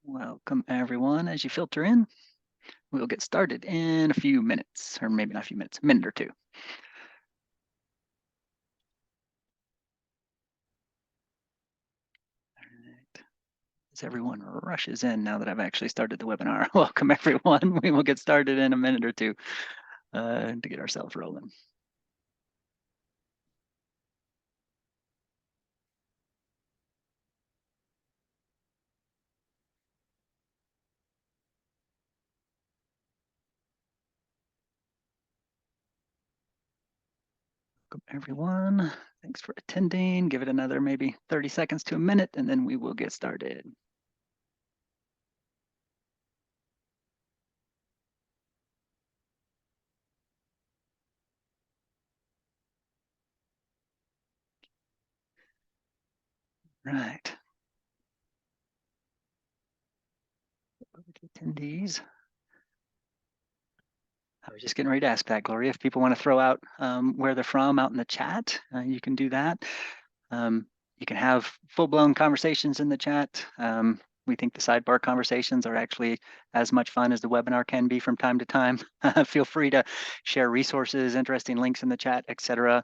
Welcome everyone. As you filter in, we'll get started in a few minutes, or maybe not a few minutes, a minute or two. All right. As everyone rushes in now that I've actually started the webinar, welcome everyone. We will get started in a minute or two to get ourselves rolling. Welcome everyone. Thanks for attending. Give it another maybe 30 seconds to a minute, and then we will get started. Right. Attendees. I was just getting ready to ask that, Gloria. If people want to throw out where they're from out in the chat, you can do that. You can have full-blown conversations in the chat. We think the sidebar conversations are actually as much fun as the webinar can be from time to time. Feel free to share resources, interesting links in the chat, etc.,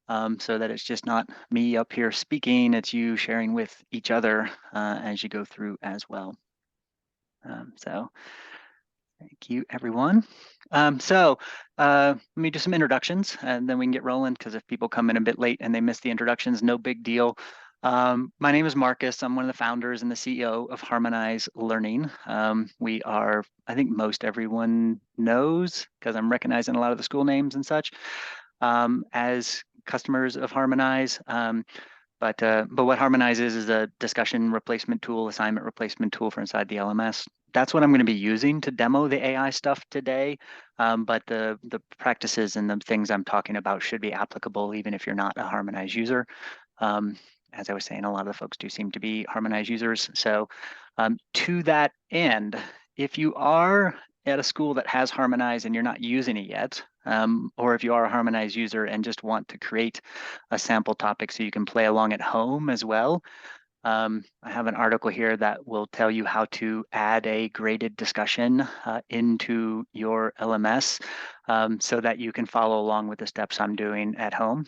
so that it's just not me up here speaking, it's you sharing with each other as you go through as well. So thank you, everyone. Let me do some introductions and then we can get rolling, because if people come in a bit late and they miss the introductions, no big deal. My name is Marcus. I'm one of the founders and the CEO of Harmonize Learning. We are, I think most everyone knows, because I'm recognizing a lot of the school names and such, as customers of Harmonize. But what Harmonize is a discussion replacement tool, assignment replacement tool for inside the LMS. That's what I'm going to be using to demo the AI stuff today. But the practices and the things I'm talking about should be applicable even if you're not a Harmonize user. As I was saying, a lot of the folks do seem to be Harmonize users. So to that end, if you are at a school that has Harmonize and you're not using it yet, or if you are a Harmonize user and just want to create a sample topic so you can play along at home as well, I have an article here that will tell you how to add a graded discussion into your LMS so that you can follow along with the steps I'm doing at home.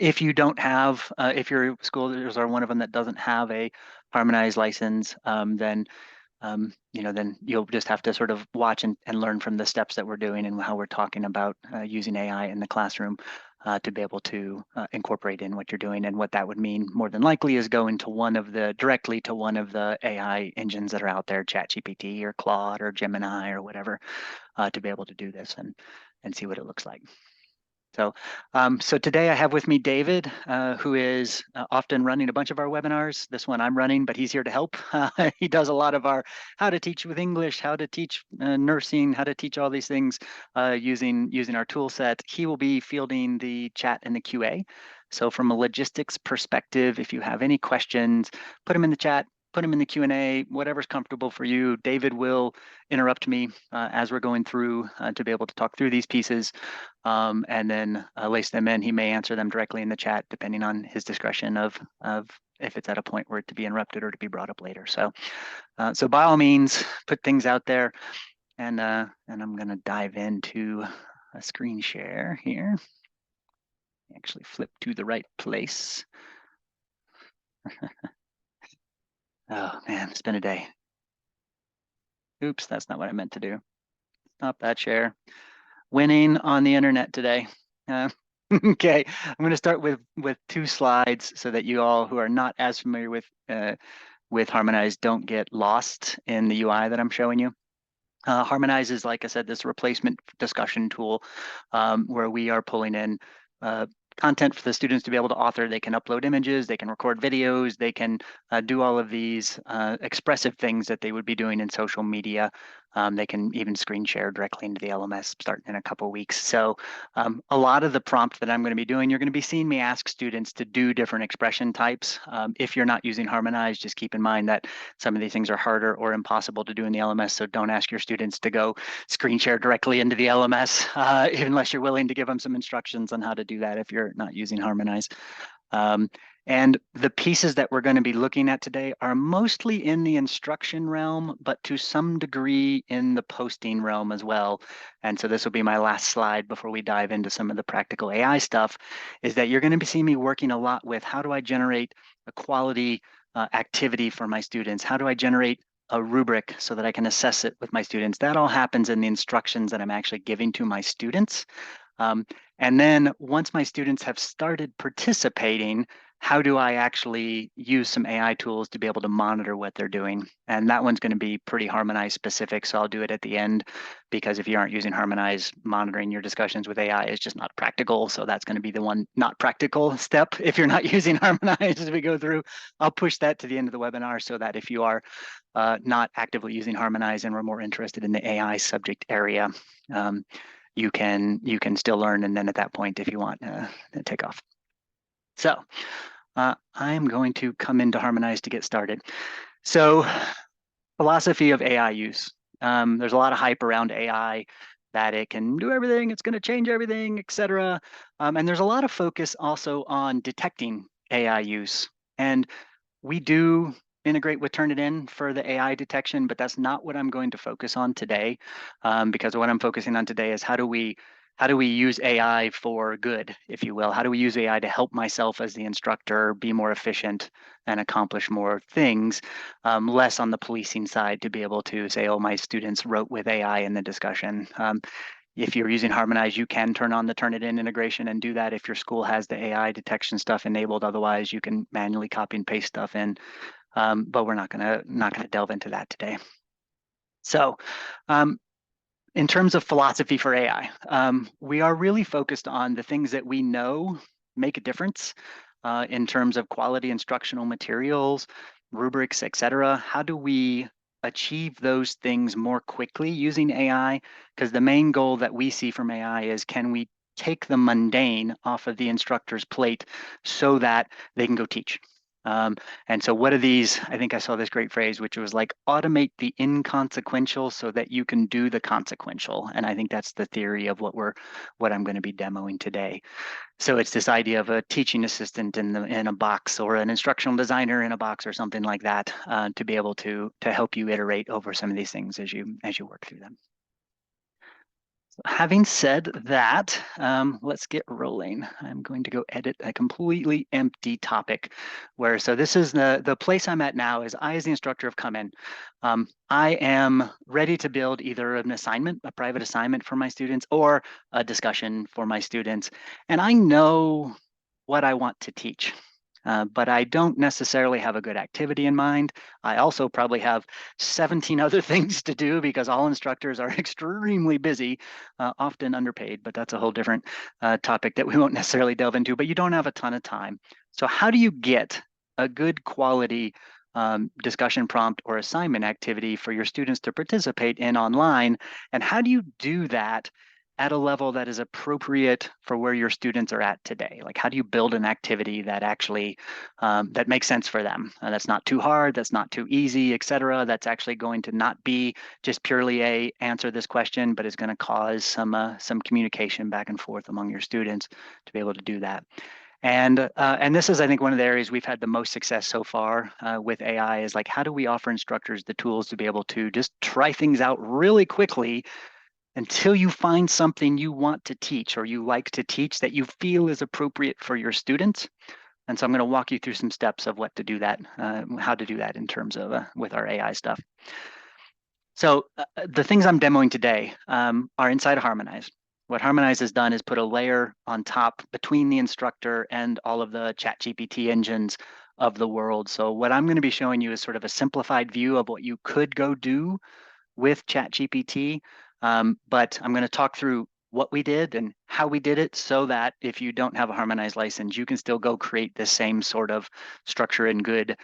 If you don't have, if your schools are one of them that doesn't have a Harmonize license, then then you'll just have to sort of watch and learn from the steps that we're doing and how we're talking about using AI in the classroom to be able to incorporate in what you're doing. And what that would mean more than likely is go into directly to one of the AI engines that are out there, ChatGPT or Claude or Gemini or whatever, to be able to do this and see what it looks like. So today I have with me David, who is often running a bunch of our webinars. This one I'm running, but he's here to help. He does a lot of our how to teach with English, how to teach nursing, how to teach all these things using our tool set. He will be fielding the chat and the QA. So from a logistics perspective, if you have any questions, put them in the chat, put them in the Q&A, whatever's comfortable for you. David will interrupt me as we're going through to be able to talk through these pieces. And then lace them in. He may answer them directly in the chat, depending on his discretion of if it's at a point where it to be interrupted or to be brought up later. So by all means, put things out there, and I'm going to dive into a screen share here. Actually, flip to the right place. Oh man, it's been a day. Oops, that's not what I meant to do. Stop that share. Winning on the internet today. Okay, I'm going to start with two slides so that you all who are not as familiar with Harmonize don't get lost in the UI that I'm showing you. Harmonize is, like I said, this replacement discussion tool where we are pulling in content for the students to be able to author. They can upload images, they can record videos, they can do all of these expressive things that they would be doing in social media. They can even screen share directly into the LMS starting in a couple of weeks. So a lot of the prompt that I'm going to be doing, you're going to be seeing me ask students to do different expression types. If you're not using Harmonize, just keep in mind that some of these things are harder or impossible to do in the LMS. So don't ask your students to go screen share directly into the LMS unless you're willing to give them some instructions on how to do that if you're not using Harmonize. And the pieces that we're going to be looking at today are mostly in the instruction realm, but to some degree in the posting realm as well. And so this will be my last slide before we dive into some of the practical AI stuff, is that you're going to be seeing me working a lot with how do I generate a quality activity for my students? How do I generate a rubric so that I can assess it with my students? That all happens in the instructions that I'm actually giving to my students. And then once my students have started participating, how do I actually use some AI tools to be able to monitor what they're doing? And that one's going to be pretty Harmonize specific, so I'll do it at the end, because if you aren't using Harmonize, monitoring your discussions with AI is just not practical. So that's going to be the one not practical step if you're not using Harmonize as we go through. I'll push that to the end of the webinar so that if you are not actively using Harmonize and we're more interested in the AI subject area, you can still learn, and then at that point, if you want, take off. So I'm going to come into Harmonize to get started. So philosophy of AI use. There's a lot of hype around AI, that it can do everything, it's going to change everything, etc. And there's a lot of focus also on detecting AI use. And we do integrate with Turnitin for the AI detection, but that's not what I'm going to focus on today, because what I'm focusing on today is how do we use AI for good, if you will? How do we use AI to help myself as the instructor be more efficient and accomplish more things, less on the policing side to be able to say, oh, my students wrote with AI in the discussion. If you're using Harmonize, you can turn on the Turnitin integration and do that if your school has the AI detection stuff enabled. Otherwise, you can manually copy and paste stuff in. But we're not gonna delve into that today. So, in terms of philosophy for AI, we are really focused on the things that we know make a difference in terms of quality instructional materials, rubrics, etc. How do we achieve those things more quickly using AI? Because the main goal that we see from AI is, can we take the mundane off of the instructor's plate so that they can go teach? And so what are these? I think I saw this great phrase, which was like, automate the inconsequential so that you can do the consequential. And I think that's the theory of what I'm going to be demoing today. So it's this idea of a teaching assistant in a box, or an instructional designer in a box, or something like that, to be able to help you iterate over some of these things as you work through them. Having said that, let's get rolling. I'm going to go edit a completely empty topic so this is the place I'm at now. Is I, as the instructor, have come in. I am ready to build either an assignment, a private assignment for my students, or a discussion for my students. And I know what I want to teach. But I don't necessarily have a good activity in mind. I also probably have 17 other things to do, because all instructors are extremely busy, often underpaid, but that's a whole different topic that we won't necessarily delve into, but you don't have a ton of time. So how do you get a good quality discussion prompt or assignment activity for your students to participate in online? And how do you do that at a level that is appropriate for where your students are at today? Like, how do you build an activity that actually that makes sense for them? That's not too hard, that's not too easy, etc. That's actually going to not be just purely a answer this question, but is going to cause some communication back and forth among your students to be able to do that. And this is, I think, one of the areas we've had the most success so far with AI, is like, how do we offer instructors the tools to be able to just try things out really quickly until you find something you want to teach, or you like to teach, that you feel is appropriate for your students. And so I'm going to walk you through some steps of what to do that, how to do that in terms of with our AI stuff. So the things I'm demoing today are inside of Harmonize. What Harmonize has done is put a layer on top between the instructor and all of the ChatGPT engines of the world. So what I'm going to be showing you is sort of a simplified view of what you could go do with ChatGPT. But I'm going to talk through what we did and how we did it, so that if you don't have a Harmonized license, you can still go create the same sort of structure and good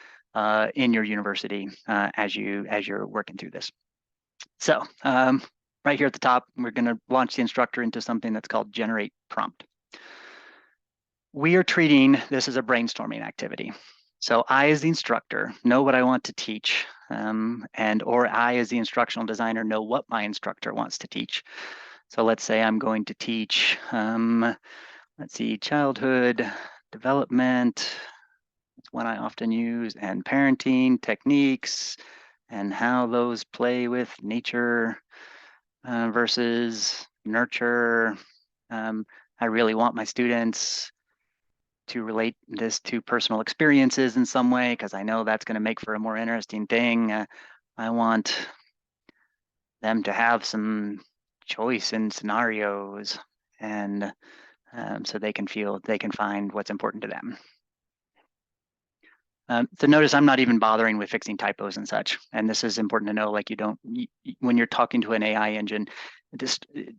in your university as you're working through this. So right here at the top, we're going to launch the instructor into something that's called Generate Prompt. We are treating this as a brainstorming activity. So I, as the instructor, know what I want to teach, or I, as the instructional designer, know what my instructor wants to teach. So let's say I'm going to teach, let's see, childhood development, It's one I often use, and parenting techniques and how those play with nature versus nurture. I really want my students to relate this to personal experiences in some way because I know that's going to make for a more interesting thing. I want them to have some choice in scenarios and so they can find what's important to them. So notice I'm not even bothering with fixing typos and such. And this is important to know, like when you're talking to an AI engine,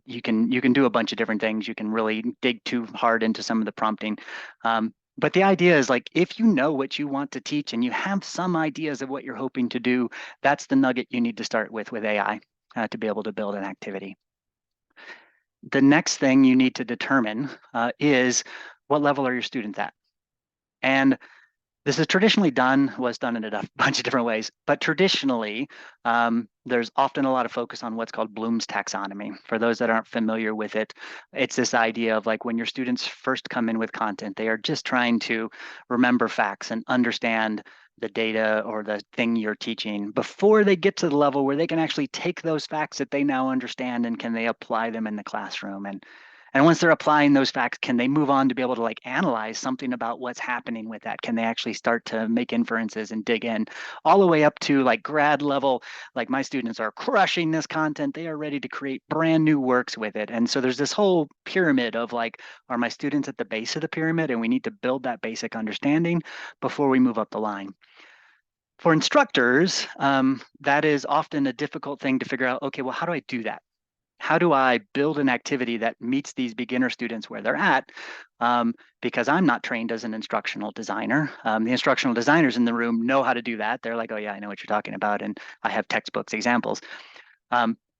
you can do a bunch of different things. You can really dig too hard into some of the prompting. But the idea is like, if you know what you want to teach and you have some ideas of what you're hoping to do, that's the nugget you need to start with AI to be able to build an activity. The next thing you need to determine is what level are your students at? And this is traditionally was done in a bunch of different ways, but traditionally, there's often a lot of focus on what's called Bloom's taxonomy. For those that aren't familiar with it, it's this idea of like when your students first come in with content, they are just trying to remember facts and understand the data or the thing you're teaching before they get to the level where they can actually take those facts that they now understand and can they apply them in the classroom. And once they're applying those facts, can they move on to be able to like analyze something about what's happening with that? Can they actually start to make inferences and dig in all the way up to like grad level? Like my students are crushing this content. They are ready to create brand new works with it. And so there's this whole pyramid of like, are my students at the base of the pyramid? And we need to build that basic understanding before we move up the line. For instructors, that is often a difficult thing to figure out. Okay, well, how do I do that? How do I build an activity that meets these beginner students where they're at? Because I'm not trained as an instructional designer. The instructional designers in the room know how to do that. They're like, oh yeah, I know what you're talking about. And I have textbooks, examples.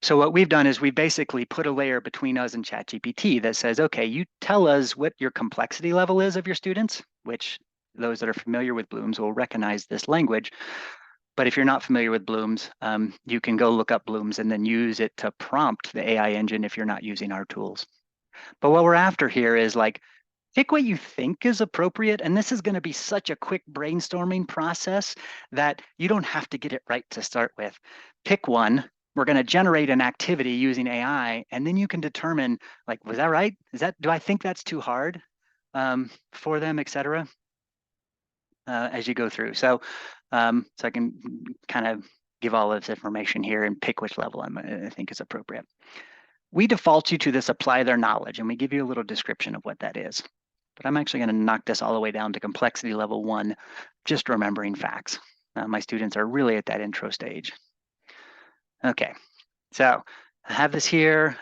So what we've done is we basically put a layer between us and ChatGPT that says, okay, you tell us what your complexity level is of your students, which those that are familiar with Bloom's will recognize this language. But if you're not familiar with Bloom's, you can go look up Bloom's and then use it to prompt the AI engine if you're not using our tools. But what we're after here is like, pick what you think is appropriate. And this is going to be such a quick brainstorming process that you don't have to get it right to start with. Pick one. We're going to generate an activity using AI, and then you can determine like, was that right? Do I think that's too hard for them, et cetera, as you go through. So I can kind of give all this information here and pick which level I think is appropriate. We default you to this apply their knowledge, and we give you a little description of what that is. But I'm actually going to knock this all the way down to complexity level 1, just remembering facts. My students are really at that intro stage. Okay, so I have this here.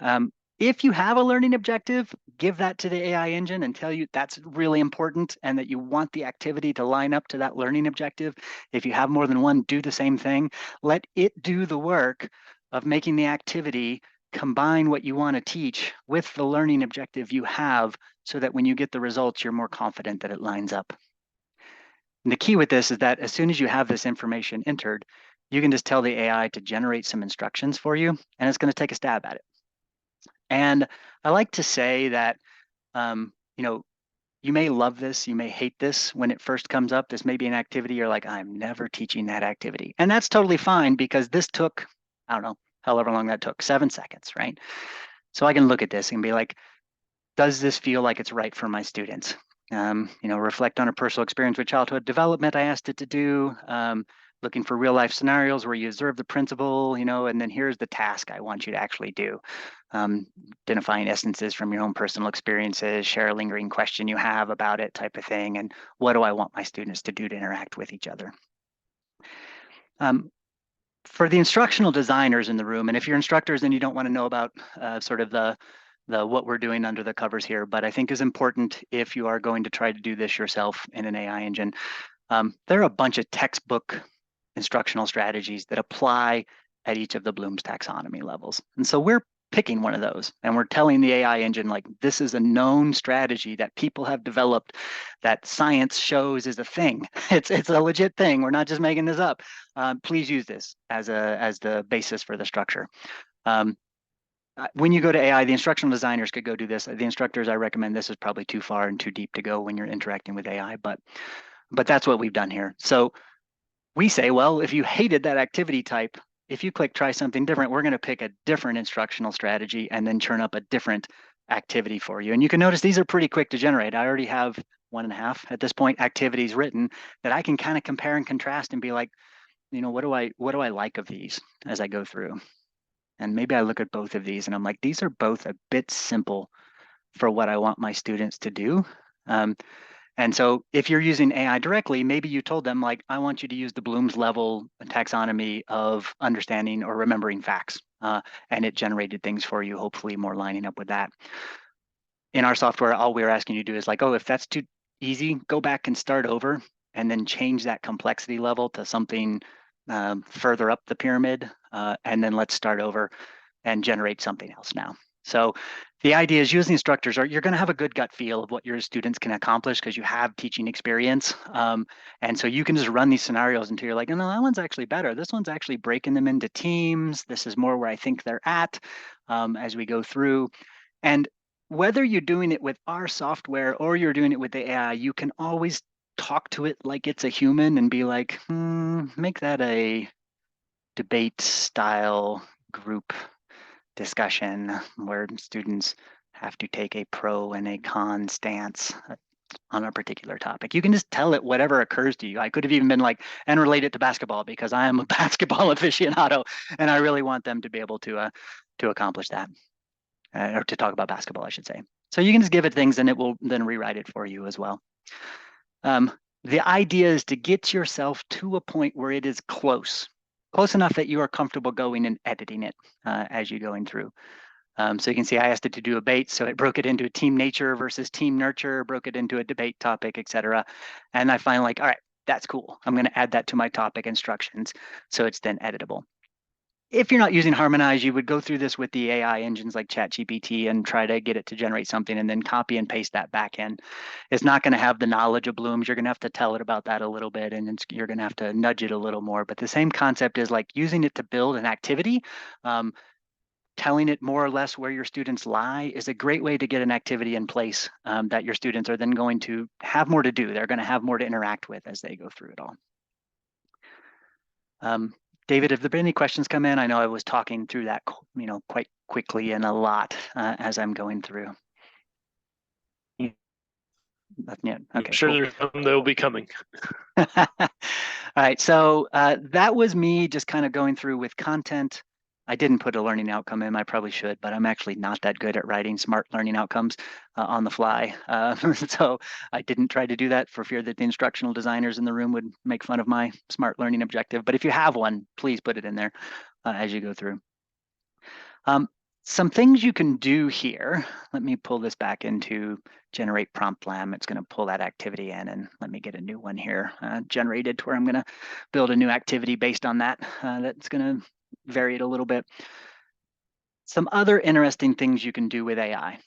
If you have a learning objective, give that to the AI engine and tell you that's really important and that you want the activity to line up to that learning objective. If you have more than one, do the same thing. Let it do the work of making the activity combine what you want to teach with the learning objective you have so that when you get the results, you're more confident that it lines up. And the key with this is that as soon as you have this information entered, you can just tell the AI to generate some instructions for you, and it's going to take a stab at it. And I like to say that, you may love this, you may hate this when it first comes up. This may be an activity you're like, I'm never teaching that activity. And that's totally fine because this took, I don't know, however long that took, 7 seconds, right? So I can look at this and be like, does this feel like it's right for my students? Reflect on a personal experience with childhood development, I asked it to do. Looking for real life scenarios where you observe the principle, and then here's the task I want you to actually do. Identifying essences from your own personal experiences, share a lingering question you have about it type of thing, and what do I want my students to do to interact with each other? For the instructional designers in the room, and if you're instructors and you don't want to know about sort of the what we're doing under the covers here, but I think is important if you are going to try to do this yourself in an AI engine. There are a bunch of textbook instructional strategies that apply at each of the Bloom's taxonomy levels. And so we're picking one of those and we're telling the AI engine, like, this is a known strategy that people have developed that science shows is a thing. It's a legit thing. We're not just making this up. Please use this as the basis for the structure. When you go to AI, the instructional designers could go do this. The instructors, I recommend this is probably too far and too deep to go when you're interacting with AI, but But that's what we've done here. So we say, well, if you hated that activity type, if you click try something different, we're going to pick a different instructional strategy and then churn up a different activity for you. And you can notice these are pretty quick to generate. I already have 1.5 at this point activities written that I can kind of compare and contrast and be like, what do I like of these as I go through? And maybe I look at both of these and I'm like, these are both a bit simple for what I want my students to do. And so if you're using AI directly, maybe you told them like, I want you to use the Bloom's level taxonomy of understanding or remembering facts. And it generated things for you, hopefully more lining up with that. In our software, all we're asking you to do is like, oh, if that's too easy, go back and start over and then change that complexity level to something further up the pyramid. And then let's start over and generate something else now. So the idea is you as the instructors you're going to have a good gut feel of what your students can accomplish because you have teaching experience. And so you can just run these scenarios until you're like, oh, no, that one's actually better. This one's actually breaking them into teams. This is more where I think they're at as we go through. And whether you're doing it with our software or you're doing it with the AI, you can always talk to it like it's a human and be like, make that a debate style group discussion where students have to take a pro and a con stance on a particular topic. You can just tell it whatever occurs to you. I could have even been like, and relate it to basketball because I am a basketball aficionado and I really want them to be able to accomplish that, or to talk about basketball, I should say. So you can just give it things and it will then rewrite it for you as well. The idea is to get yourself to a point where it is close enough that you are comfortable going and editing it as you're going through. So you can see I asked it to do a debate, so it broke it into a team nature versus team nurture, broke it into a debate topic, etc. And I find like, all right, that's cool. I'm going to add that to my topic instructions, so it's then editable. If you're not using Harmonize, you would go through this with the AI engines like ChatGPT and try to get it to generate something and then copy and paste that back in. It's not going to have the knowledge of Bloom's. You're going to have to tell it about that a little bit and you're going to have to nudge it a little more. But the same concept is like using it to build an activity. Telling it more or less where your students lie is a great way to get an activity in place that your students are then going to have more to do. They're going to have more to interact with as they go through it all. David, have there been any questions come in? I know I was talking through that, quite quickly and a lot as I'm going through. Nothing yet. Okay, I'm sure cool. there's some that will be coming. All right, so that was me just kind of going through with content. I didn't put a learning outcome in, I probably should, but I'm actually not that good at writing smart learning outcomes on the fly. So I didn't try to do that for fear that the instructional designers in the room would make fun of my smart learning objective. But if you have one, please put it in there as you go through. Some things you can do here. Let me pull this back into generate prompt lam. It's going to pull that activity in, and let me get a new one here generated to where I'm going to build a new activity based on that. That's going to vary it a little bit. Some other interesting things you can do with AI.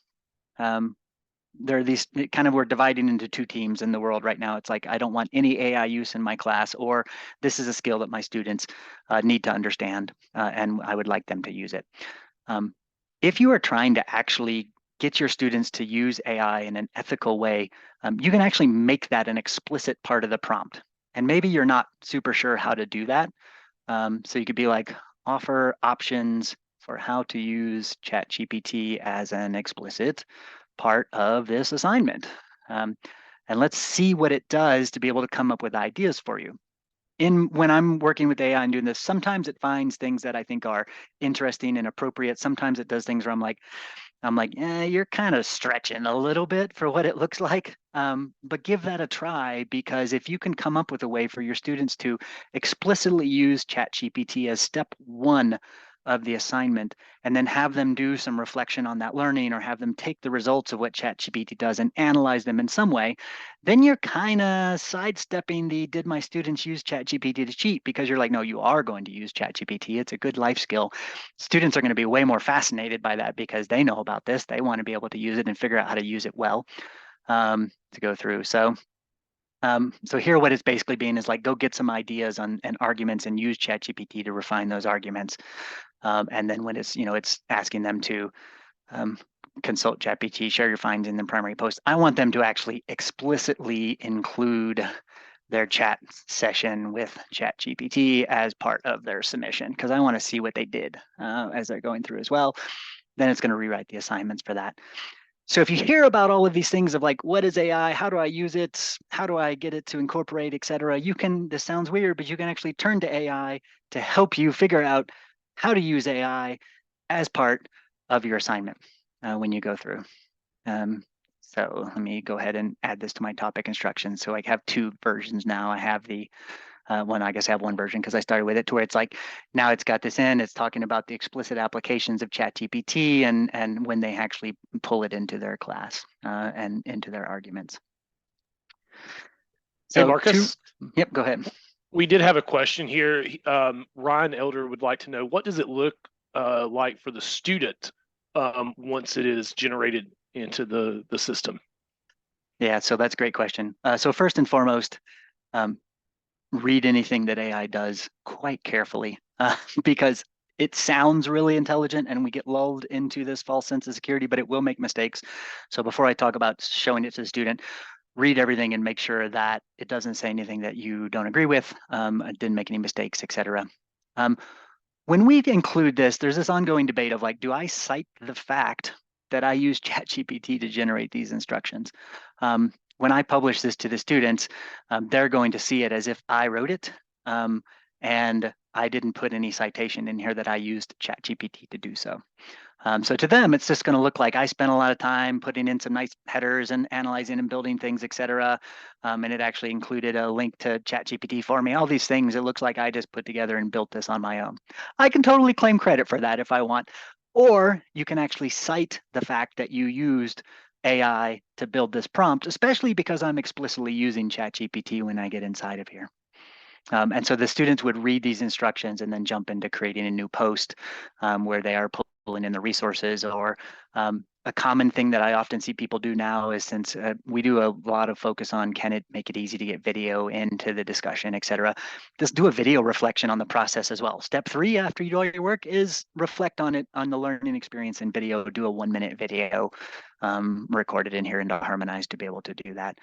There are these kind of, we're dividing into two teams in the world right now. It's like, I don't want any AI use in my class, or this is a skill that my students need to understand, and I would like them to use it. If you are trying to actually get your students to use AI in an ethical way, you can actually make that an explicit part of the prompt. And maybe you're not super sure how to do that. So you could be like, offer options for how to use ChatGPT as an explicit part of this assignment. And let's see what it does to be able to come up with ideas for you. When I'm working with AI and doing this, sometimes it finds things that I think are interesting and appropriate. Sometimes it does things where I'm like, you're kind of stretching a little bit for what it looks like. But give that a try, because if you can come up with a way for your students to explicitly use ChatGPT as step one of the assignment, and then have them do some reflection on that learning, or have them take the results of what ChatGPT does and analyze them in some way, then you're kind of sidestepping the did my students use ChatGPT to cheat, because you're like, no, you are going to use ChatGPT. It's a good life skill. Students are going to be way more fascinated by that because they know about this. They want to be able to use it and figure out how to use it well to go through. So here what it's basically being is like, go get some ideas and arguments and use ChatGPT to refine those arguments. And then when it's, it's asking them to consult ChatGPT, share your findings in the primary post, I want them to actually explicitly include their chat session with ChatGPT as part of their submission, because I want to see what they did as they're going through as well. Then it's going to rewrite the assignments for that. So if you hear about all of these things of like, what is AI? How do I use it? How do I get it to incorporate, et cetera? You can, this sounds weird, but you can actually turn to AI to help you figure out how to use AI as part of your assignment when you go through. So let me go ahead and add this to my topic instructions. So I have two versions now. I have the one, I guess I have one version because I started with it to where it's like, now it's got this in, it's talking about the explicit applications of ChatGPT and when they actually pull it into their class and into their arguments. So, hey, Marcus. Yep, go ahead. We did have a question here. Ryan Elder would like to know, what does it look like for the student once it is generated into the system? Yeah, so that's a great question. So first and foremost, read anything that AI does quite carefully because it sounds really intelligent and we get lulled into this false sense of security, but it will make mistakes. So before I talk about showing it to the student, read everything and make sure that it doesn't say anything that you don't agree with, didn't make any mistakes, et cetera. When we include this, there's this ongoing debate of like, do I cite the fact that I use ChatGPT to generate these instructions? When I publish this to the students, they're going to see it as if I wrote it, and I didn't put any citation in here that I used ChatGPT to do so. So to them, it's just going to look like I spent a lot of time putting in some nice headers and analyzing and building things, et cetera. And it actually included a link to ChatGPT for me. All these things, it looks like I just put together and built this on my own. I can totally claim credit for that if I want. Or you can actually cite the fact that you used AI to build this prompt, especially because I'm explicitly using ChatGPT when I get inside of here. And so the students would read these instructions and then jump into creating a new post where they are pulling in the resources. Or a common thing that I often see people do now is, since we do a lot of focus on can it make it easy to get video into the discussion, et cetera, just do a video reflection on the process as well. Step 3 after you do all your work is reflect on it, on the learning experience in video. Do a 1-minute video recorded in here into Harmonize to be able to do that.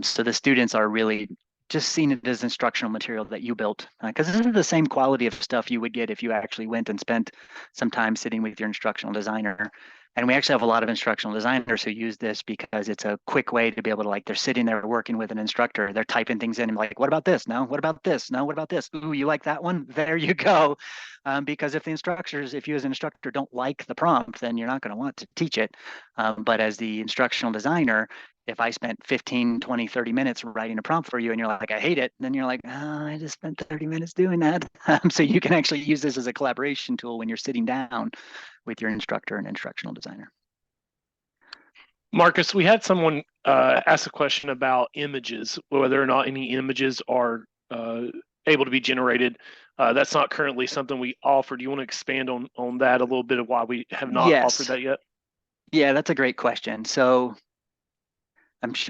So the students are really just seeing it as instructional material that you built, because this is the same quality of stuff you would get if you actually went and spent some time sitting with your instructional designer. And we actually have a lot of instructional designers who use this because it's a quick way to be able to, like, they're sitting there working with an instructor, they're typing things in and like, what about this? No, what about this? No, what about this? Ooh, you like that one? There you go. Because if you as an instructor don't like the prompt, then you're not going to want to teach it. But as the instructional designer, if I spent 15, 20, 30 minutes writing a prompt for you and you're like, I hate it, then you're like, oh, I just spent 30 minutes doing that. So you can actually use this as a collaboration tool when you're sitting down with your instructor and instructional designer. Marcus, we had someone ask a question about images, whether or not any images are able to be generated. That's not currently something we offer. Do you want to expand on that a little bit of why we have not offered that yet? Yeah, that's a great question. So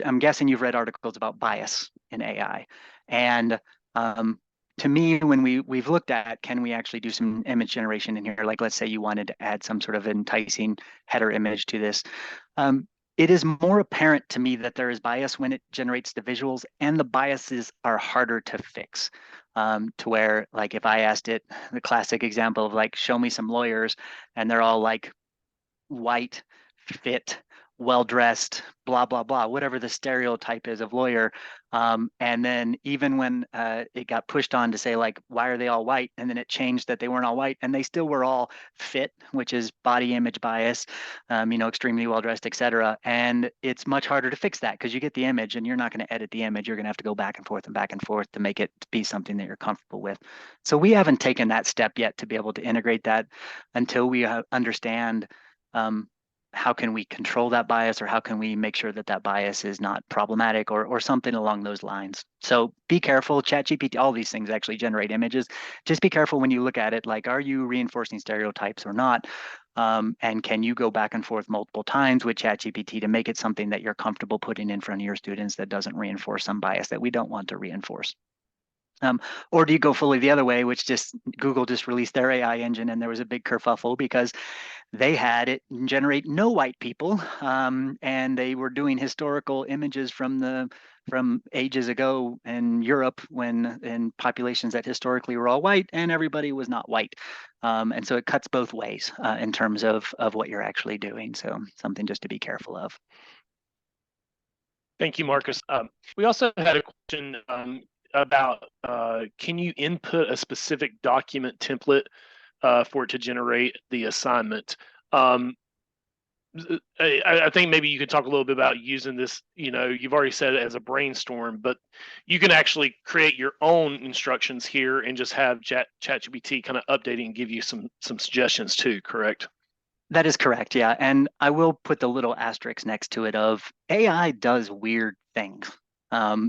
I'm guessing you've read articles about bias in AI. And to me, when we've looked at, can we actually do some image generation in here? Like, let's say you wanted to add some sort of enticing header image to this. It is more apparent to me that there is bias when it generates the visuals, and the biases are harder to fix. To where, like, if I asked it, the classic example of like, show me some lawyers, and they're all like white, fit, well-dressed, blah, blah, blah, whatever the stereotype is of lawyer. And then even when it got pushed on to say, like, why are they all white? And then it changed that they weren't all white and they still were all fit, which is body image bias, extremely well-dressed, et cetera. And it's much harder to fix that because you get the image and you're not going to edit the image. You're going to have to go back and forth to make it be something that you're comfortable with. So we haven't taken that step yet to be able to integrate that until we understand how can we control that bias, or how can we make sure that that bias is not problematic, or something along those lines. So be careful. ChatGPT, all these things actually generate images. Just be careful when you look at it, like, are you reinforcing stereotypes or not? And can you go back and forth multiple times with ChatGPT to make it something that you're comfortable putting in front of your students that doesn't reinforce some bias that we don't want to reinforce? Or do you go fully the other way, which Google just released their AI engine, and there was a big kerfuffle because they had it generate no white people, and they were doing historical images from the from ages ago in Europe when in populations that historically were all white and everybody was not white. And so it cuts both ways in terms of what you're actually doing. So something just to be careful of. Thank you, Marcus. We also had a question about can you input a specific document template for it to generate the assignment? I think maybe you could talk a little bit about using this. You've already said it as a brainstorm, but you can actually create your own instructions here and just have ChatGPT kind of updating and give you some suggestions too, correct? That is correct, yeah. And I will put the little asterisk next to it of AI does weird things.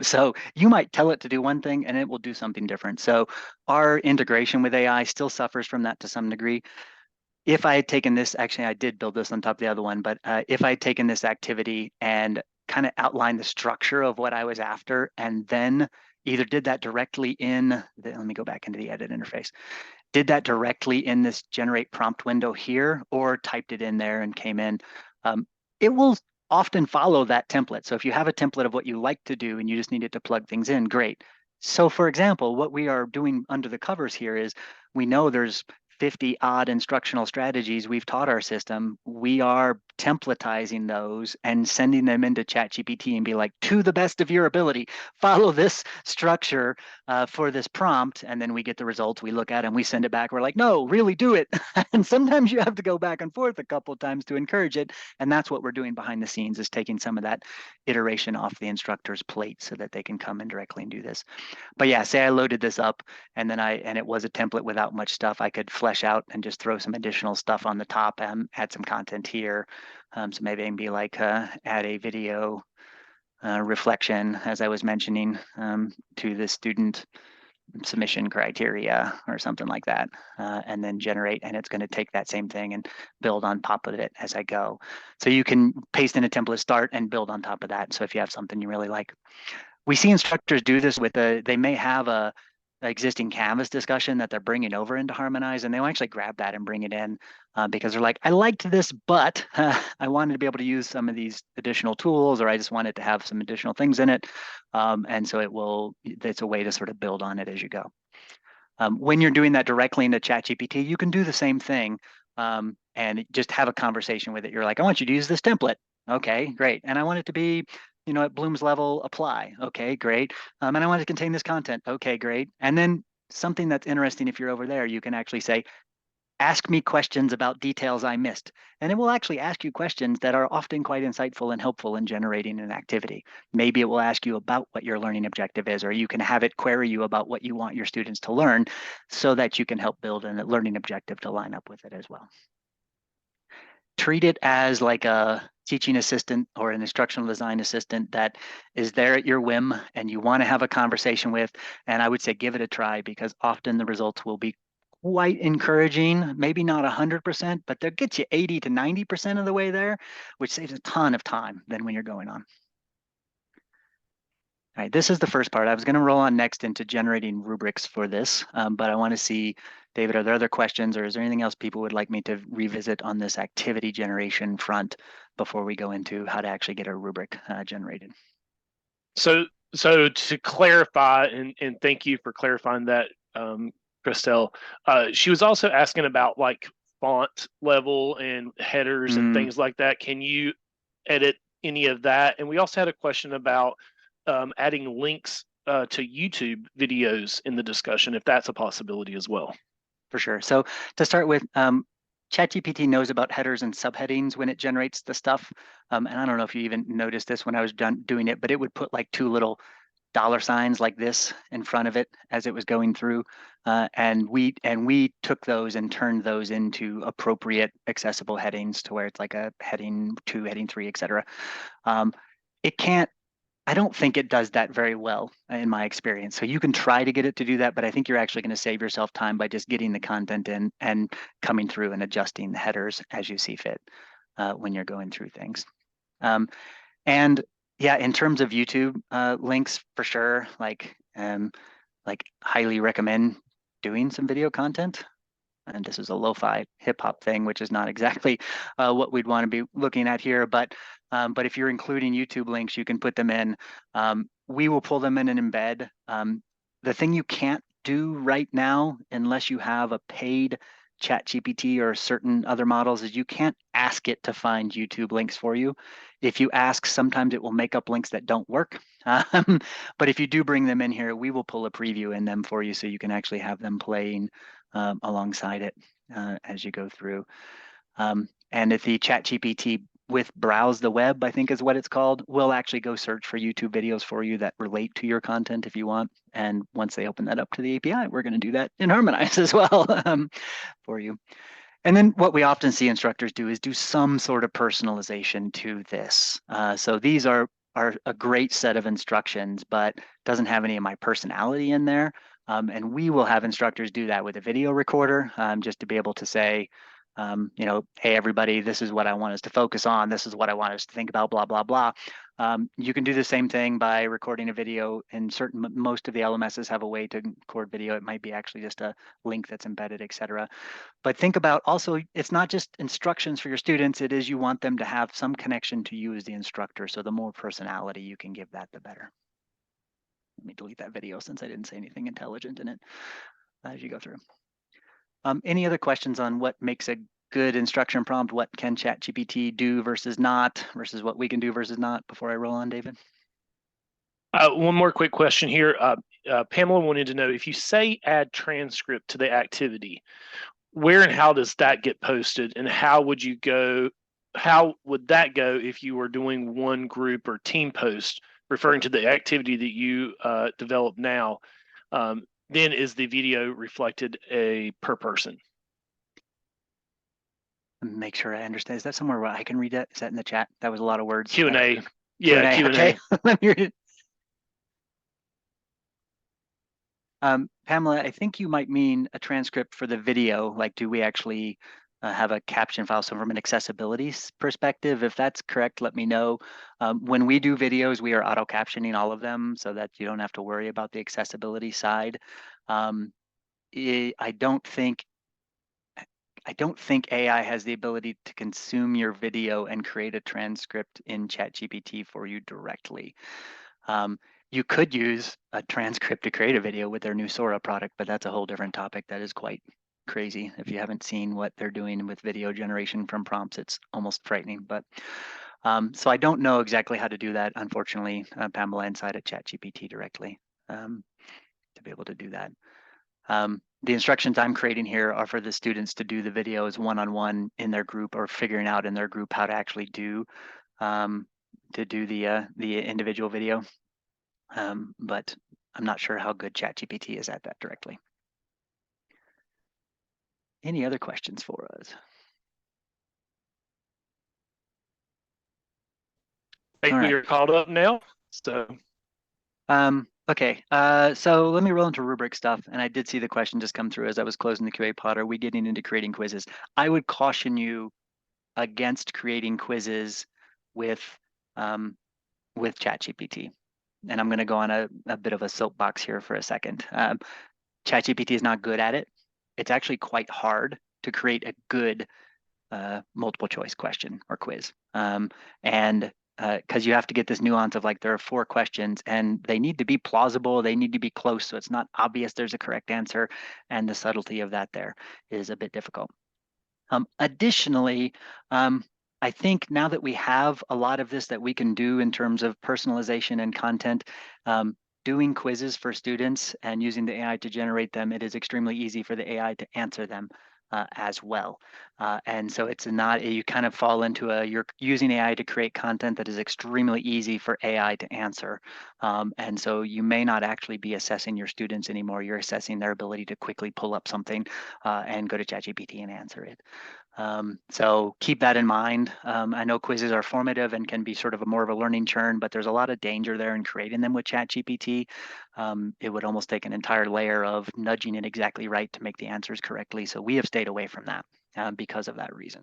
So you might tell it to do one thing and it will do something different. So our integration with AI still suffers from that to some degree. If I had taken this, actually, I did build this on top of the other one, but if I had taken this activity and kind of outlined the structure of what I was after, and then either did that directly let me go back into the edit interface, did that directly in this generate prompt window here, or typed it in there and came in, it will often follow that template. So if you have a template of what you like to do and you just needed to plug things in, great. So for example, what we are doing under the covers here is we know there's 50 odd instructional strategies we've taught our system. We are templatizing those and sending them into ChatGPT and be like, to the best of your ability, follow this structure for this prompt. And then we get the results, we look at it and we send it back. We're like, no, really do it. And sometimes you have to go back and forth a couple of times to encourage it. And that's what we're doing behind the scenes, is taking some of that iteration off the instructor's plate so that they can come in directly and do this. But yeah, say I loaded this up and then it was a template without much stuff, I could flesh out and just throw some additional stuff on the top and add some content here. So maybe I can be like, add a video reflection, as I was mentioning, to the student submission criteria or something like that, and then generate, and it's going to take that same thing and build on top of it as I go. So you can paste in a template, start, and build on top of that. So if you have something you really like, we see instructors do this with they may have a existing Canvas discussion that they're bringing over into Harmonize, and they'll actually grab that and bring it in because they're like, I liked this, but I wanted to be able to use some of these additional tools, or I just wanted to have some additional things in it. And so it's a way to sort of build on it as you go. When you're doing that directly into ChatGPT, you can do the same thing and just have a conversation with it. You're like, I want you to use this template. Okay, great. And I want it to be, at Bloom's level, apply. Okay, great. And I want it to contain this content. Okay, great. And then something that's interesting, if you're over there, you can actually say, ask me questions about details I missed. And it will actually ask you questions that are often quite insightful and helpful in generating an activity. Maybe it will ask you about what your learning objective is, or you can have it query you about what you want your students to learn so that you can help build a learning objective to line up with it as well. Treat it as like a teaching assistant or an instructional design assistant that is there at your whim and you want to have a conversation with. And I would say give it a try, because often the results will be quite encouraging, maybe not 100%, but they'll get you 80 to 90% of the way there, which saves a ton of time then when you're going on. All right, this is the first part. I was going to roll on next into generating rubrics for this, but I want to see, David, are there other questions, or is there anything else people would like me to revisit on this activity generation front before we go into how to actually get a rubric generated? So to clarify, and thank you for clarifying that, Christelle, she was also asking about like font level and headers and things like that. Can you edit any of that? And we also had a question about adding links to YouTube videos in the discussion, if that's a possibility as well. For sure. So to start with, ChatGPT knows about headers and subheadings when it generates the stuff. And I don't know if you even noticed this when I was doing it, but it would put like two little dollar signs like this in front of it as it was going through. And we took those and turned those into appropriate accessible headings to where it's like a heading 2, heading 3, etc. It can't, I don't think it does that very well in my experience. So you can try to get it to do that, but I think you're actually going to save yourself time by just getting the content in and coming through and adjusting the headers as you see fit when you're going through things. And yeah, in terms of YouTube links, for sure, like highly recommend doing some video content. And this is a lo-fi hip hop thing, which is not exactly what we'd want to be looking at here. But if you're including YouTube links, you can put them in. we will pull them in and embed. The thing you can't do right now, unless you have a paid ChatGPT or certain other models, is you can't ask it to find YouTube links for you. If you ask, sometimes it will make up links that don't work. But if you do bring them in here, we will pull a preview in them for you so you can actually have them playing alongside it as you go through. And if the ChatGPT with browse the web, I think is what it's called, will actually go search for YouTube videos for you that relate to your content if you want. And once they open that up to the API, we're going to do that in Harmonize as well for you. And then what we often see instructors do is do some sort of personalization to this. So these are a great set of instructions, but doesn't have any of my personality in there. And we will have instructors do that with a video recorder, just to be able to say, hey, everybody, this is what I want us to focus on. This is what I want us to think about, blah, blah, blah. You can do the same thing by recording a video, and most of the LMSs have a way to record video. It might be actually just a link that's embedded, et cetera. But think about also, it's not just instructions for your students, it is you want them to have some connection to you as the instructor. So the more personality you can give that, the better. Let me delete that video since I didn't say anything intelligent in it as you go through. Any other questions on what makes a good instruction prompt? What can ChatGPT do versus not, versus what we can do versus not, before I roll on, David? One more quick question here. Pamela wanted to know, if you say add transcript to the activity, where and how does that get posted, and how would that go if you were doing one group or team post referring to the activity that you develop now? Then is the video reflected per person? Make sure I understand. Is that somewhere where I can read that? Is that in the chat? That was a lot of words. Q&A. Yeah, Q&A. Q&A. Okay. Let me read it. Pamela, I think you might mean a transcript for the video. Like, do we actually have a caption file? So from an accessibility perspective, if that's correct, let me know. When we do videos, we are auto captioning all of them so that you don't have to worry about the accessibility side. I don't think AI has the ability to consume your video and create a transcript in ChatGPT for you directly. You could use a transcript to create a video with their new Sora product, but that's a whole different topic that is quite crazy. If you haven't seen what they're doing with video generation from prompts, it's almost frightening. But so I don't know exactly how to do that, unfortunately, Pamela, inside of ChatGPT directly to be able to do that. The instructions I'm creating here are for the students to do the videos one-on-one in their group, or figuring out in their group how to actually do the individual video. But I'm not sure how good ChatGPT is at that directly. Any other questions for us? I think we are caught up now. So okay, so let me roll into rubric stuff. And I did see the question just come through as I was closing the QA pod. Are we getting into creating quizzes? I would caution you against creating quizzes with ChatGPT. And I'm going to go on a bit of a soapbox here for a second. ChatGPT is not good at it. It's actually quite hard to create a good multiple choice question or quiz. And because you have to get this nuance of, like, there are 4 questions and they need to be plausible, they need to be close, so it's not obvious there's a correct answer, and the subtlety of that there is a bit difficult. Additionally, I think now that we have a lot of this that we can do in terms of personalization and content, doing quizzes for students and using the AI to generate them, it is extremely easy for the AI to answer them as well. And so it's not, you kind of fall into you're using AI to create content that is extremely easy for AI to answer. And so you may not actually be assessing your students anymore. You're assessing their ability to quickly pull up something and go to ChatGPT and answer it. So keep that in mind. I know quizzes are formative and can be sort of more of a learning churn, but there's a lot of danger there in creating them with ChatGPT. It would almost take an entire layer of nudging it exactly right to make the answers correctly. So we have stayed away from that because of that reason.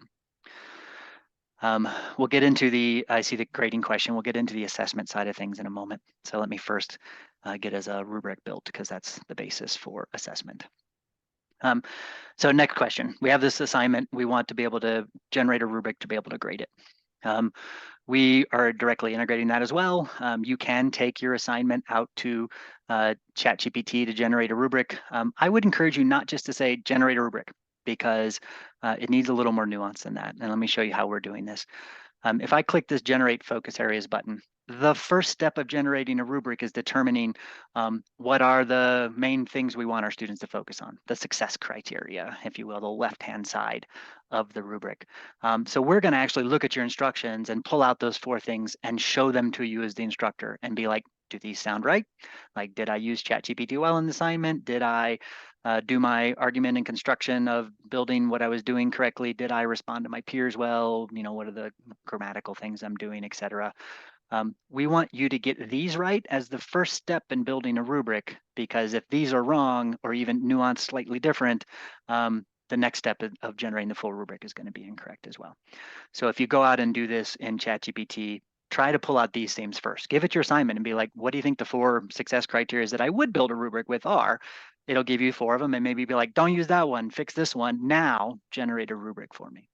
We'll get into I see the grading question. We'll get into the assessment side of things in a moment. So let me first get as a rubric built, because that's the basis for assessment. So next question, we have this assignment. We want to be able to generate a rubric to be able to grade it. We are directly integrating that as well. You can take your assignment out to ChatGPT to generate a rubric. I would encourage you not just to say generate a rubric, because it needs a little more nuance than that. And let me show you how we're doing this. If I click this generate focus areas button, the first step of generating a rubric is determining what are the main things we want our students to focus on, the success criteria, if you will, the left-hand side of the rubric. So we're going to actually look at your instructions and pull out those 4 things and show them to you as the instructor and be like, do these sound right? Like, did I use ChatGPT well in the assignment? Did I do my argument and construction of building what I was doing correctly? Did I respond to my peers well? You know, what are the grammatical things I'm doing, et cetera? We want you to get these right as the first step in building a rubric, because if these are wrong or even nuanced slightly different, the next step of generating the full rubric is going to be incorrect as well. So if you go out and do this in ChatGPT, try to pull out these themes first. Give it your assignment and be like, what do you think the 4 success criteria that I would build a rubric with are? It'll give you 4 of them and maybe be like, don't use that one, fix this one. Now generate a rubric for me.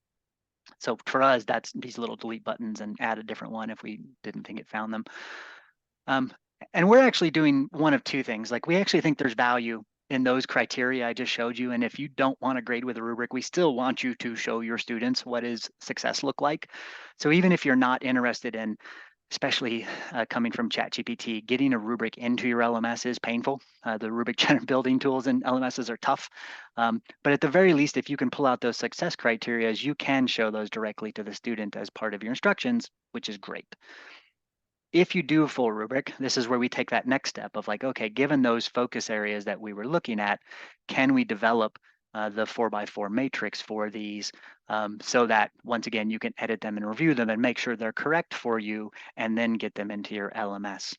So for us, that's these little delete buttons and add a different one if we didn't think it found them. And we're actually doing one of 2 things. Like, we actually think there's value in those criteria I just showed you. And if you don't want to grade with a rubric, we still want you to show your students what does success look like. So even if you're not interested in, especially coming from ChatGPT, getting a rubric into your LMS is painful. The rubric building tools in LMSs are tough. But at the very least, if you can pull out those success criteria, you can show those directly to the student as part of your instructions, which is great. If you do a full rubric, this is where we take that next step of like, okay, given those focus areas that we were looking at, can we develop the 4x4 matrix for these so that, once again, you can edit them and review them and make sure they're correct for you and then get them into your LMS.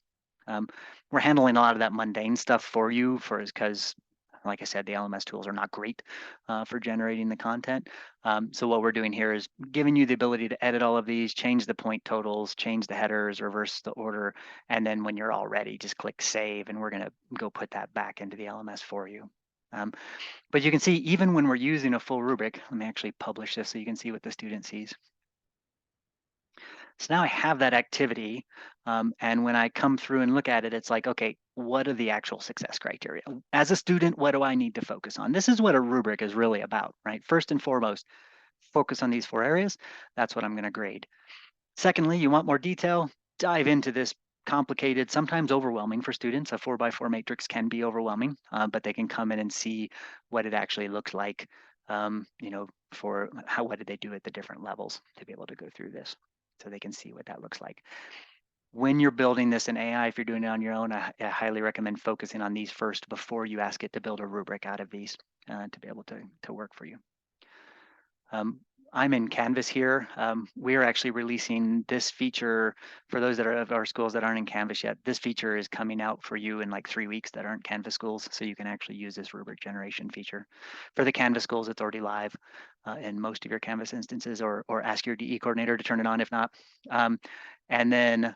We're handling a lot of that mundane stuff for you because, like I said, the LMS tools are not great for generating the content. So what we're doing here is giving you the ability to edit all of these, change the point totals, change the headers, reverse the order, and then when you're all ready, just click save, and we're going to go put that back into the LMS for you. But you can see, even when we're using a full rubric, let me actually publish this so you can see what the student sees. So now I have that activity, and when I come through and look at it, it's like, okay, what are the actual success criteria? As a student, what do I need to focus on? This is what a rubric is really about, right? First and foremost, focus on these 4 areas. That's what I'm going to grade. Secondly, you want more detail? Dive into this complicated, sometimes overwhelming for students. A 4x4 matrix can be overwhelming, but they can come in and see what it actually looks like, you know, for what did they do at the different levels to be able to go through this, so they can see what that looks like. When you're building this in AI, if you're doing it on your own, I highly recommend focusing on these first before you ask it to build a rubric out of these to be able to work for you. I'm in Canvas here. We're actually releasing this feature for those that are of our schools that aren't in Canvas yet. This feature is coming out for you in like 3 weeks that aren't Canvas schools, so you can actually use this rubric generation feature. For the Canvas schools, it's already live in most of your Canvas instances, or ask your DE coordinator to turn it on if not. And then,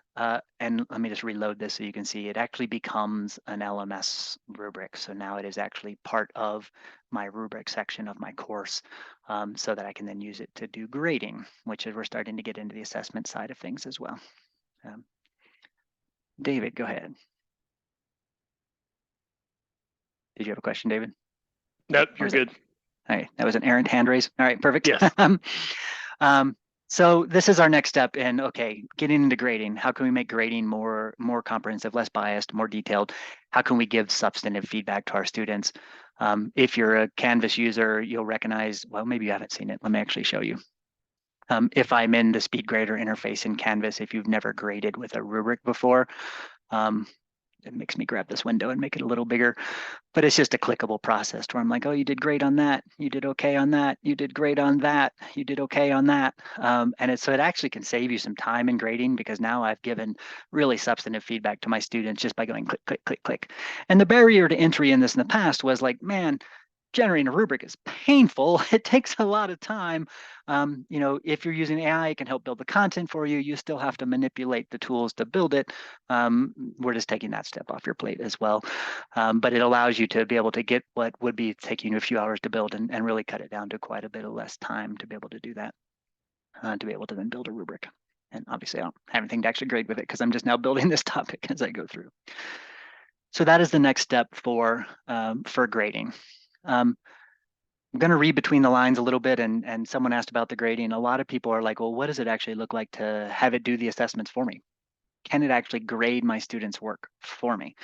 and let me just reload this so you can see it actually becomes an LMS rubric. So now it is actually part of my rubric section of my course, so that I can then use it to do grading, which is we're starting to get into the assessment side of things as well. David, go ahead. Did you have a question, David? Nope, you're good. All right, that was an errant hand raise. All right, perfect. Yes. So this is our next step in, okay, getting into grading. How can we make grading more comprehensive, less biased, more detailed? How can we give substantive feedback to our students? If you're a Canvas user, you'll recognize, well, maybe you haven't seen it. Let me actually show you. If I'm in the speed grader interface in Canvas, if you've never graded with a rubric before, it makes me grab this window and make it a little bigger, but it's just a clickable process where I'm like, oh, you did great on that. You did okay on that. You did great on that. You did okay on that. And so it actually can save you some time in grading, because now I've given really substantive feedback to my students just by going click, click, click, click. And the barrier to entry in this in the past was like, man, generating a rubric is painful. It takes a lot of time. You know, if you're using AI, it can help build the content for you. You still have to manipulate the tools to build it. We're just taking that step off your plate as well. But it allows you to be able to get what would be taking you a few hours to build and really cut it down to quite a bit of less time to be able to do that, to be able to then build a rubric. And obviously I don't have anything to actually grade with it because I'm just now building this topic as I go through. So that is the next step for grading. I'm going to read between the lines a little bit, and someone asked about the grading. A lot of people are like, well, what does it actually look like to have it do the assessments for me? Can it actually grade my students' work for me?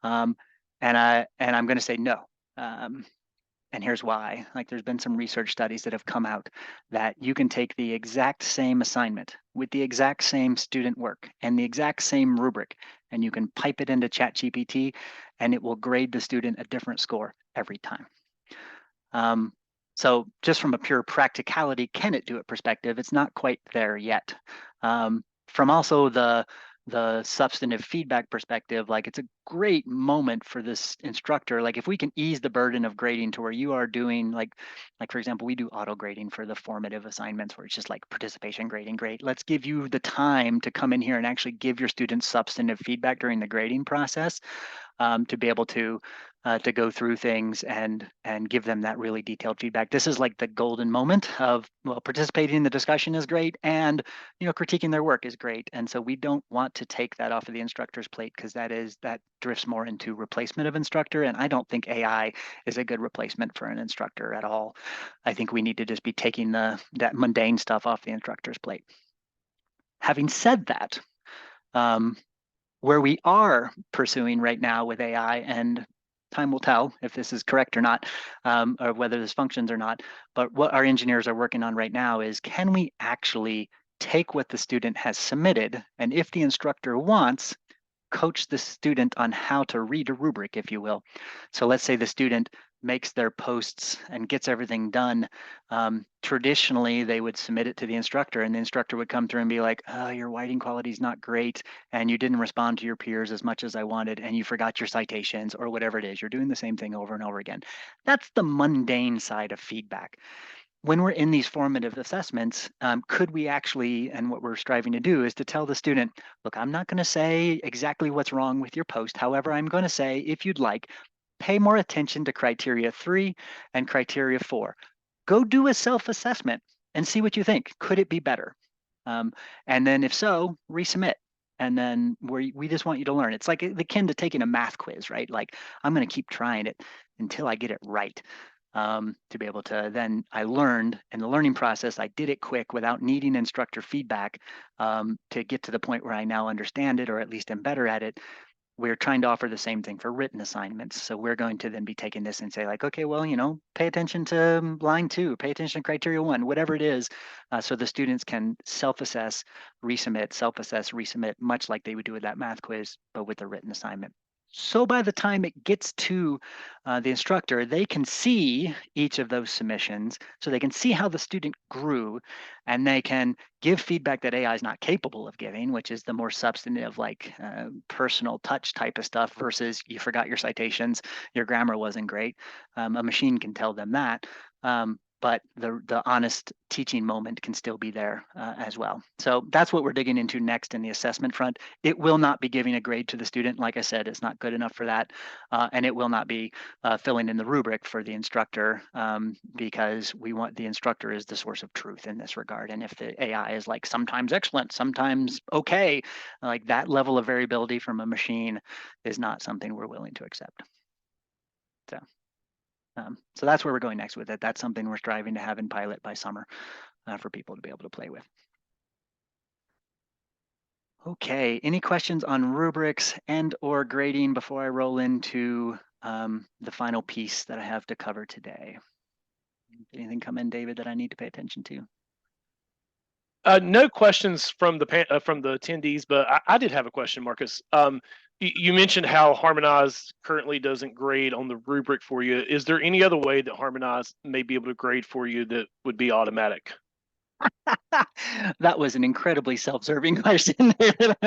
And I'm going to say no. And here's why. Like, there's been some research studies that have come out that you can take the exact same assignment with the exact same student work and the exact same rubric, and you can pipe it into ChatGPT, and it will grade the student a different score every time. So just from a pure practicality, can it do it perspective, it's not quite there yet. From also the substantive feedback perspective, like, it's a great moment for this instructor. Like, if we can ease the burden of grading to where you are doing, like for example, we do auto grading for the formative assignments where it's just like participation grading. Great, let's give you the time to come in here and actually give your students substantive feedback during the grading process, to be able to go through things and give them that really detailed feedback. This is like the golden moment of, well, participating in the discussion is great, and critiquing their work is great. And so we don't want to take that off of the instructor's plate, because that drifts more into replacement of instructor. And I don't think AI is a good replacement for an instructor at all. I think we need to just be taking that mundane stuff off the instructor's plate. Having said that, where we are pursuing right now with AI, and time will tell if this is correct or not, or whether this functions or not, but what our engineers are working on right now is, can we actually take what the student has submitted, and if the instructor wants, coach the student on how to read a rubric, if you will. So let's say the student makes their posts and gets everything done. Traditionally, they would submit it to the instructor, and the instructor would come through and be like, oh, your writing quality is not great, and you didn't respond to your peers as much as I wanted, and you forgot your citations, or whatever it is. You're doing the same thing over and over again. That's the mundane side of feedback. When we're in these formative assessments, could we actually, and what we're striving to do is to tell the student, look, I'm not going to say exactly what's wrong with your post. However, I'm going to say, if you'd like, pay more attention to criteria 3 and criteria 4. Go do a self-assessment and see what you think. Could it be better? And then if so, resubmit. And then we just want you to learn. It's like akin to taking a math quiz, right? Like, I'm going to keep trying it until I get it right. To be able to, then I learned in the learning process, I did it quick without needing instructor feedback, to get to the point where I now understand it, or at least am better at it. We're trying to offer the same thing for written assignments. So we're going to then be taking this and say, like, okay, well, pay attention to line 2, pay attention to criteria 1, whatever it is, so the students can self-assess, resubmit, self-assess, resubmit, much like they would do with that math quiz, but with a written assignment. So by the time it gets to the instructor, they can see each of those submissions, so they can see how the student grew, and they can give feedback that AI is not capable of giving, which is the more substantive, like personal touch type of stuff, versus you forgot your citations, your grammar wasn't great. A machine can tell them that. But the honest teaching moment can still be there as well. So that's what we're digging into next in the assessment front. It will not be giving a grade to the student. Like I said, it's not good enough for that. And it will not be filling in the rubric for the instructor, because we want the instructor is the source of truth in this regard. And if the AI is like sometimes excellent, sometimes okay, like that level of variability from a machine is not something we're willing to accept. So that's where we're going next with it. That's something we're striving to have in pilot by summer for people to be able to play with. Okay, any questions on rubrics and or grading before I roll into the final piece that I have to cover today? Anything come in, David, that I need to pay attention to? No questions from the attendees, but I did have a question, Marcus. You mentioned how Harmonize currently doesn't grade on the rubric for you. Is there any other way that Harmonize may be able to grade for you that would be automatic? That was an incredibly self-serving question, David.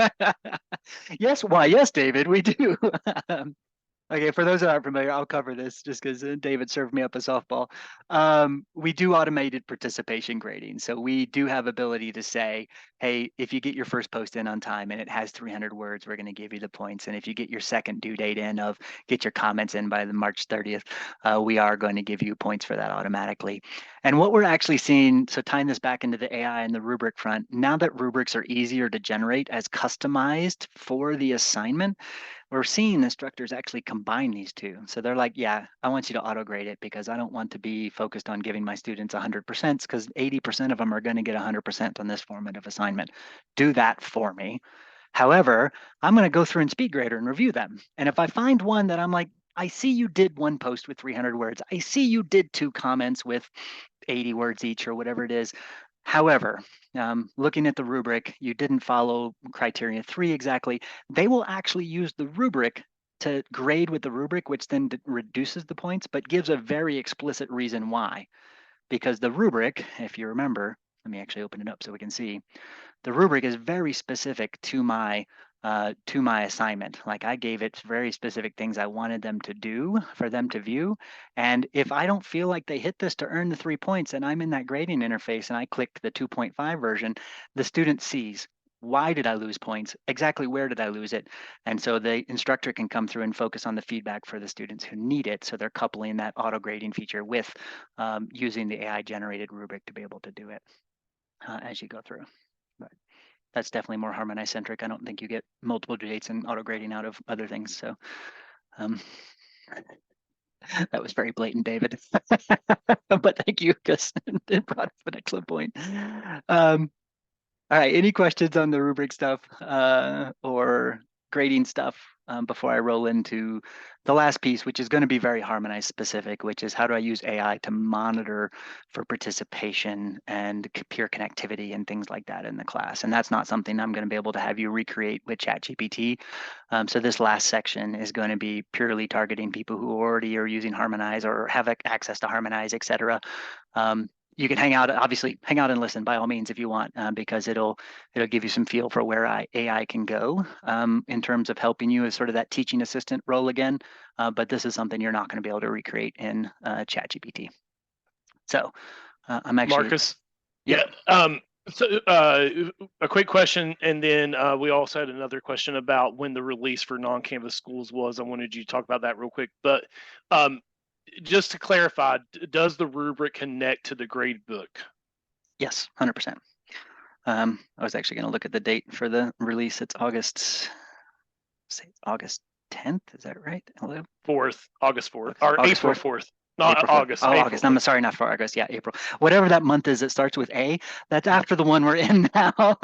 Yes, why? Yes, David, we do. Okay, for those that aren't familiar, I'll cover this just because David served me up a softball. We do automated participation grading. So we do have ability to say, hey, if you get your first post in on time and it has 300 words, we're going to give you the points. And if you get your second due date in of get your comments in by the March 30th, we are going to give you points for that automatically. And what we're actually seeing, so tying this back into the AI and the rubric front, now that rubrics are easier to generate as customized for the assignment, we're seeing instructors actually combine these two. So they're like, yeah, I want you to auto grade it because I don't want to be focused on giving my students 100% because 80% of them are going to get 100% on this formative assignment. Do that for me. However, I'm going to go through in SpeedGrader and review them. And if I find one that I'm like, I see you did one post with 300 words. I see you did two comments with 80 words each or whatever it is. However, looking at the rubric, you didn't follow criteria 3 exactly. They will actually use the rubric to grade with the rubric, which then reduces the points, but gives a very explicit reason why. Because the rubric, if you remember, let me actually open it up so we can see, the rubric is very specific to my assignment. Like I gave it very specific things I wanted them to do for them to view. And if I don't feel like they hit this to earn the 3 points and I'm in that grading interface and I click the 2.5 version, the student sees, why did I lose points? Exactly where did I lose it? And so the instructor can come through and focus on the feedback for the students who need it. So they're coupling that auto grading feature with using the AI generated rubric to be able to do it as you go through. But that's definitely more Harmonize centric. I don't think you get multiple dates and auto grading out of other things. So um, that was very blatant, David. But thank you, because it brought up an excellent point. All right, any questions on the rubric stuff or grading stuff before I roll into the last piece, which is going to be very Harmonize specific, which is how do I use AI to monitor for participation and peer connectivity and things like that in the class. And that's not something I'm going to be able to have you recreate with ChatGPT. So this last section is going to be purely targeting people who already are using Harmonize or have access to Harmonize, et cetera. You can hang out, obviously hang out and listen by all means if you want, because it'll give you some feel for where AI can go in terms of helping you as sort of that teaching assistant role again. But this is something you're not going to be able to recreate in ChatGPT. So I'm actually, Marcus. yeah. So a quick question, and then we also had another question about when the release for non-Canvas schools was. I wanted you to talk about that real quick. But just to clarify, does the rubric connect to the grade book? Yes, 100%. I was actually going to look at the date for the release. It's August 10th. Is that right? Hello? 4th, August 4th, or August April 4th. 4th. Not April 4th. August. Oh, April August. 4th. I'm sorry, not for August. Yeah, April. Whatever that month is that starts with A, that's after the one we're in now.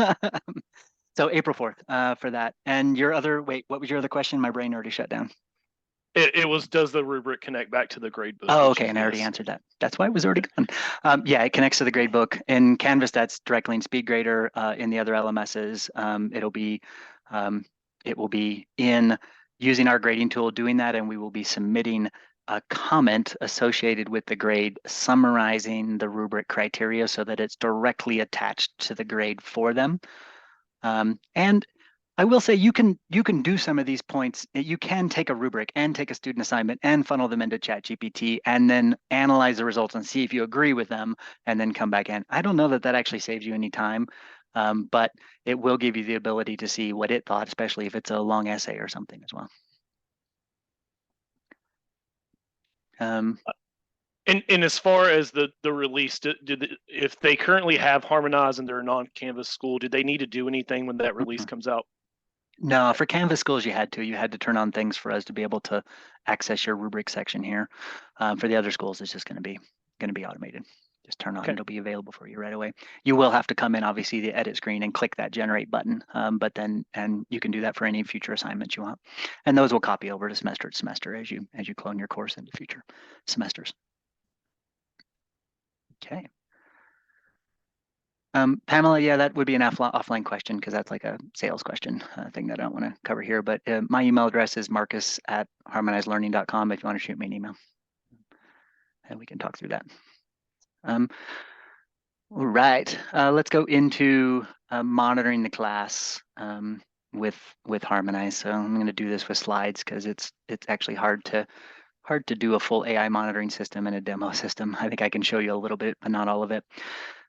So April 4th for that. And your other, wait, what was your other question? My brain already shut down. It was, does the rubric connect back to the grade book? Oh, okay. And I already answered that. That's why it was already gone. Yeah, it connects to the grade book. In Canvas, that's directly in SpeedGrader. In the other LMSs, it will be in using our grading tool doing that, and we will be submitting a comment associated with the grade summarizing the rubric criteria so that it's directly attached to the grade for them. And I will say you can do some of these points. You can take a rubric and take a student assignment and funnel them into ChatGPT and then analyze the results and see if you agree with them and then come back in. I don't know that that actually saves you any time, but it will give you the ability to see what it thought, especially if it's a long essay or something as well. And as far as the release, if they currently have Harmonize in their non-Canvas school, did they need to do anything when that release comes out? No, for Canvas schools, you had to turn on things for us to be able to access your rubric section here. For the other schools, it's just going to be automated. Just turn on, Okay. it'll be available for you right away. You will have to come in, obviously, the edit screen and click that generate button. But then, and you can do that for any future assignments you want. And those will copy over to semester as you clone your course into future semesters. Okay. Pamela, yeah, that would be an offline question because that's like a sales question thing that I don't want to cover here. But my email address is marcus@harmonizelearning.com if you want to shoot me an email. And we can talk through that. All right, let's go into monitoring the class with Harmonize. So I'm going to do this with slides because it's actually hard to do a full AI monitoring system in a demo system. I think I can show you a little bit, but not all of it.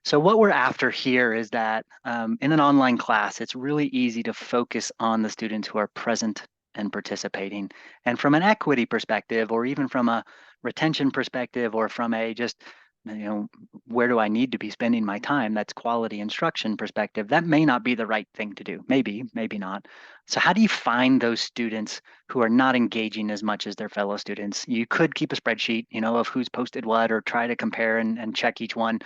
So what we're after here is that in an online class, it's really easy to focus on the students who are present and participating. And from an equity perspective, or even from a retention perspective, or from a just, where do I need to be spending my time? That's quality instruction perspective. That may not be the right thing to do. Maybe, maybe not. So how do you find those students who are not engaging as much as their fellow students? You could keep a spreadsheet, of who's posted what, or try to compare and check each one.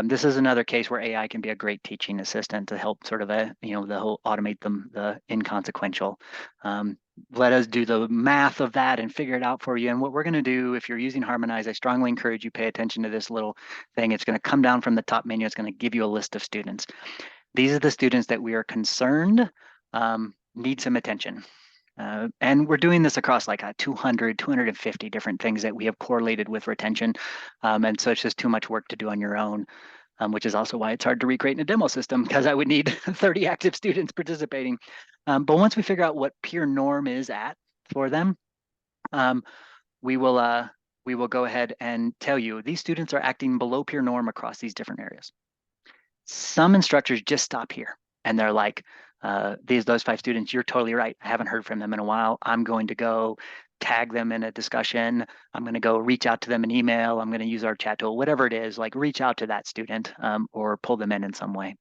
This is another case where AI can be a great teaching assistant to help sort of the whole automate the inconsequential. Let us do the math of that and figure it out for you. And what we're going to do, if you're using Harmonize, I strongly encourage you pay attention to this little thing. It's going to come down from the top menu. It's going to give you a list of students. These are the students that we are concerned need some attention. And we're doing this across like 200, 250 different things that we have correlated with retention. And so it's just too much work to do on your own, which is also why it's hard to recreate in a demo system, because I would need 30 active students participating. But once we figure out what peer norm is at for them, um, we will go ahead and tell you these students are acting below peer norm across these different areas. Some instructors just stop here and they're like, those 5 students, you're totally right. I haven't heard from them in a while. I'm going to go tag them in a discussion. I'm going to go reach out to them in email. I'm going to use our chat tool, whatever it is, like reach out to that student or pull them in some way.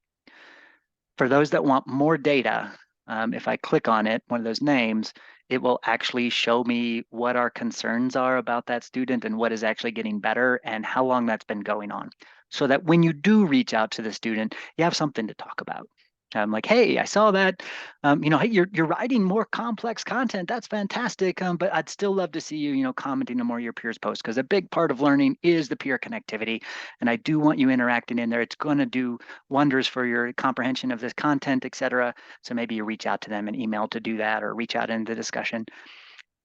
For those that want more data, if I click on it, one of those names, it will actually show me what our concerns are about that student and what is actually getting better and how long that's been going on. So that when you do reach out to the student, you have something to talk about. Like, hey, I saw that, hey, you're writing more complex content. That's fantastic. But I'd still love to see you, commenting on more of your peers' posts, because a big part of learning is the peer connectivity. And I do want you interacting in there. It's going to do wonders for your comprehension of this content, et cetera. So maybe you reach out to them and email to do that, or reach out into the discussion.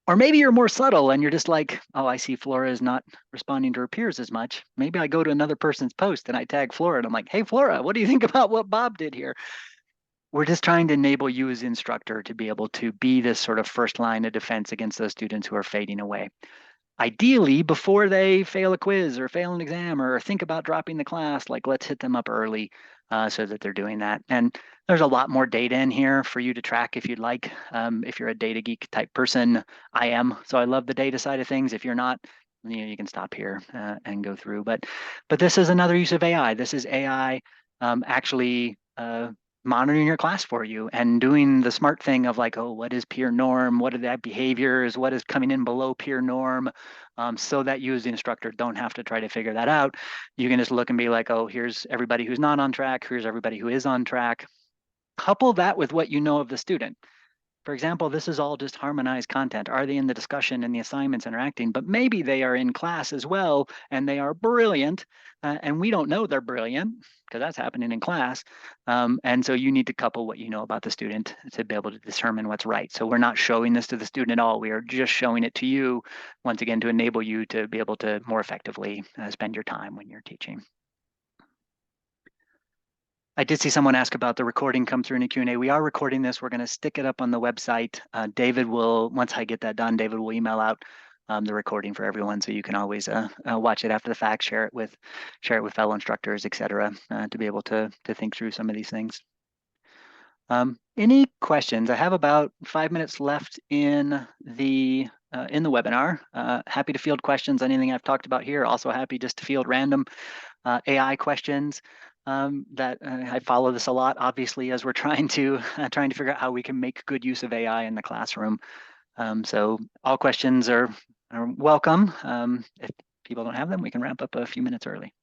Or maybe you're more subtle and you're just like, oh, I see Flora is not responding to her peers as much. Maybe I go to another person's post and I tag Flora and I'm like, hey, Flora, what do you think about what Bob did here? We're just trying to enable you as instructor to be able to be this sort of first line of defense against those students who are fading away. Ideally, before they fail a quiz or fail an exam or think about dropping the class, like let's hit them up early so that they're doing that. And there's a lot more data in here for you to track if you'd like. If you're a data geek type person, I am. So I love the data side of things. If you're not, you can stop here and go through. But this is another use of AI. This is AI actually monitoring your class for you and doing the smart thing of like, oh, what is peer norm? What are that behaviors? What is coming in below peer norm? So that you as the instructor don't have to try to figure that out. You can just look and be like, oh, here's everybody who's not on track. Here's everybody who is on track. Couple that with what you know of the student. For example, this is all just harmonized content. Are they in the discussion and the assignments interacting? But maybe they are in class as well and they are brilliant. And we don't know they're brilliant because that's happening in class. And so you need to couple what you know about the student to be able to determine what's right. So we're not showing this to the student at all. We are just showing it to you, once again, to enable you to be able to more effectively spend your time when you're teaching. I did see someone ask about the recording come through in a Q&A. We are recording this. We're going to stick it up on the website. David will, once I get that done, David will email out the recording for everyone, so you can always watch it after the fact, share it with fellow instructors, et cetera, to be able to think through some of these things. Any questions? I have about 5 minutes left in the webinar. Happy to field questions on anything I've talked about here. Also happy just to field random AI questions. That I follow this a lot, obviously, as we're trying to figure out how we can make good use of AI in the classroom. So all questions are welcome. If people don't have them, we can wrap up a few minutes early.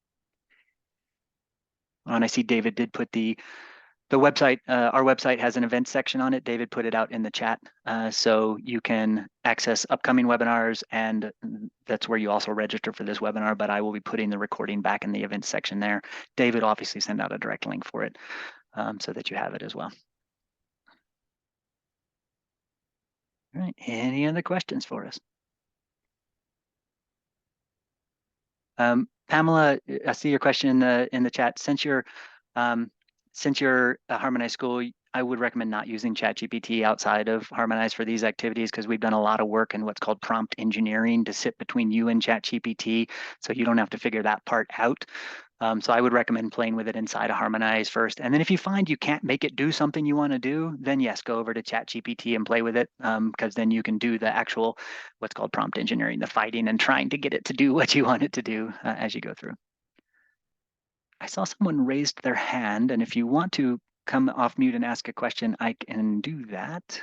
Oh, and I see David did put the website, our website has an event section on it. David put it out in the chat. So you can access upcoming webinars, and that's where you also register for this webinar, but I will be putting the recording back in the events section there. David will obviously send out a direct link for it so that you have it as well. All right, any other questions for us? Pamela, I see your question in the chat. Since you're a Harmonize school, I would recommend not using ChatGPT outside of Harmonize for these activities, because we've done a lot of work in what's called prompt engineering to sit between you and ChatGPT, so you don't have to figure that part out. So I would recommend playing with it inside of Harmonize first. And then if you find you can't make it do something you want to do, then yes, go over to ChatGPT and play with it, because then you can do the actual, what's called prompt engineering, the fighting and trying to get it to do what you want it to do as you go through. I saw someone raised their hand, and if you want to come off mute and ask a question, I can do that.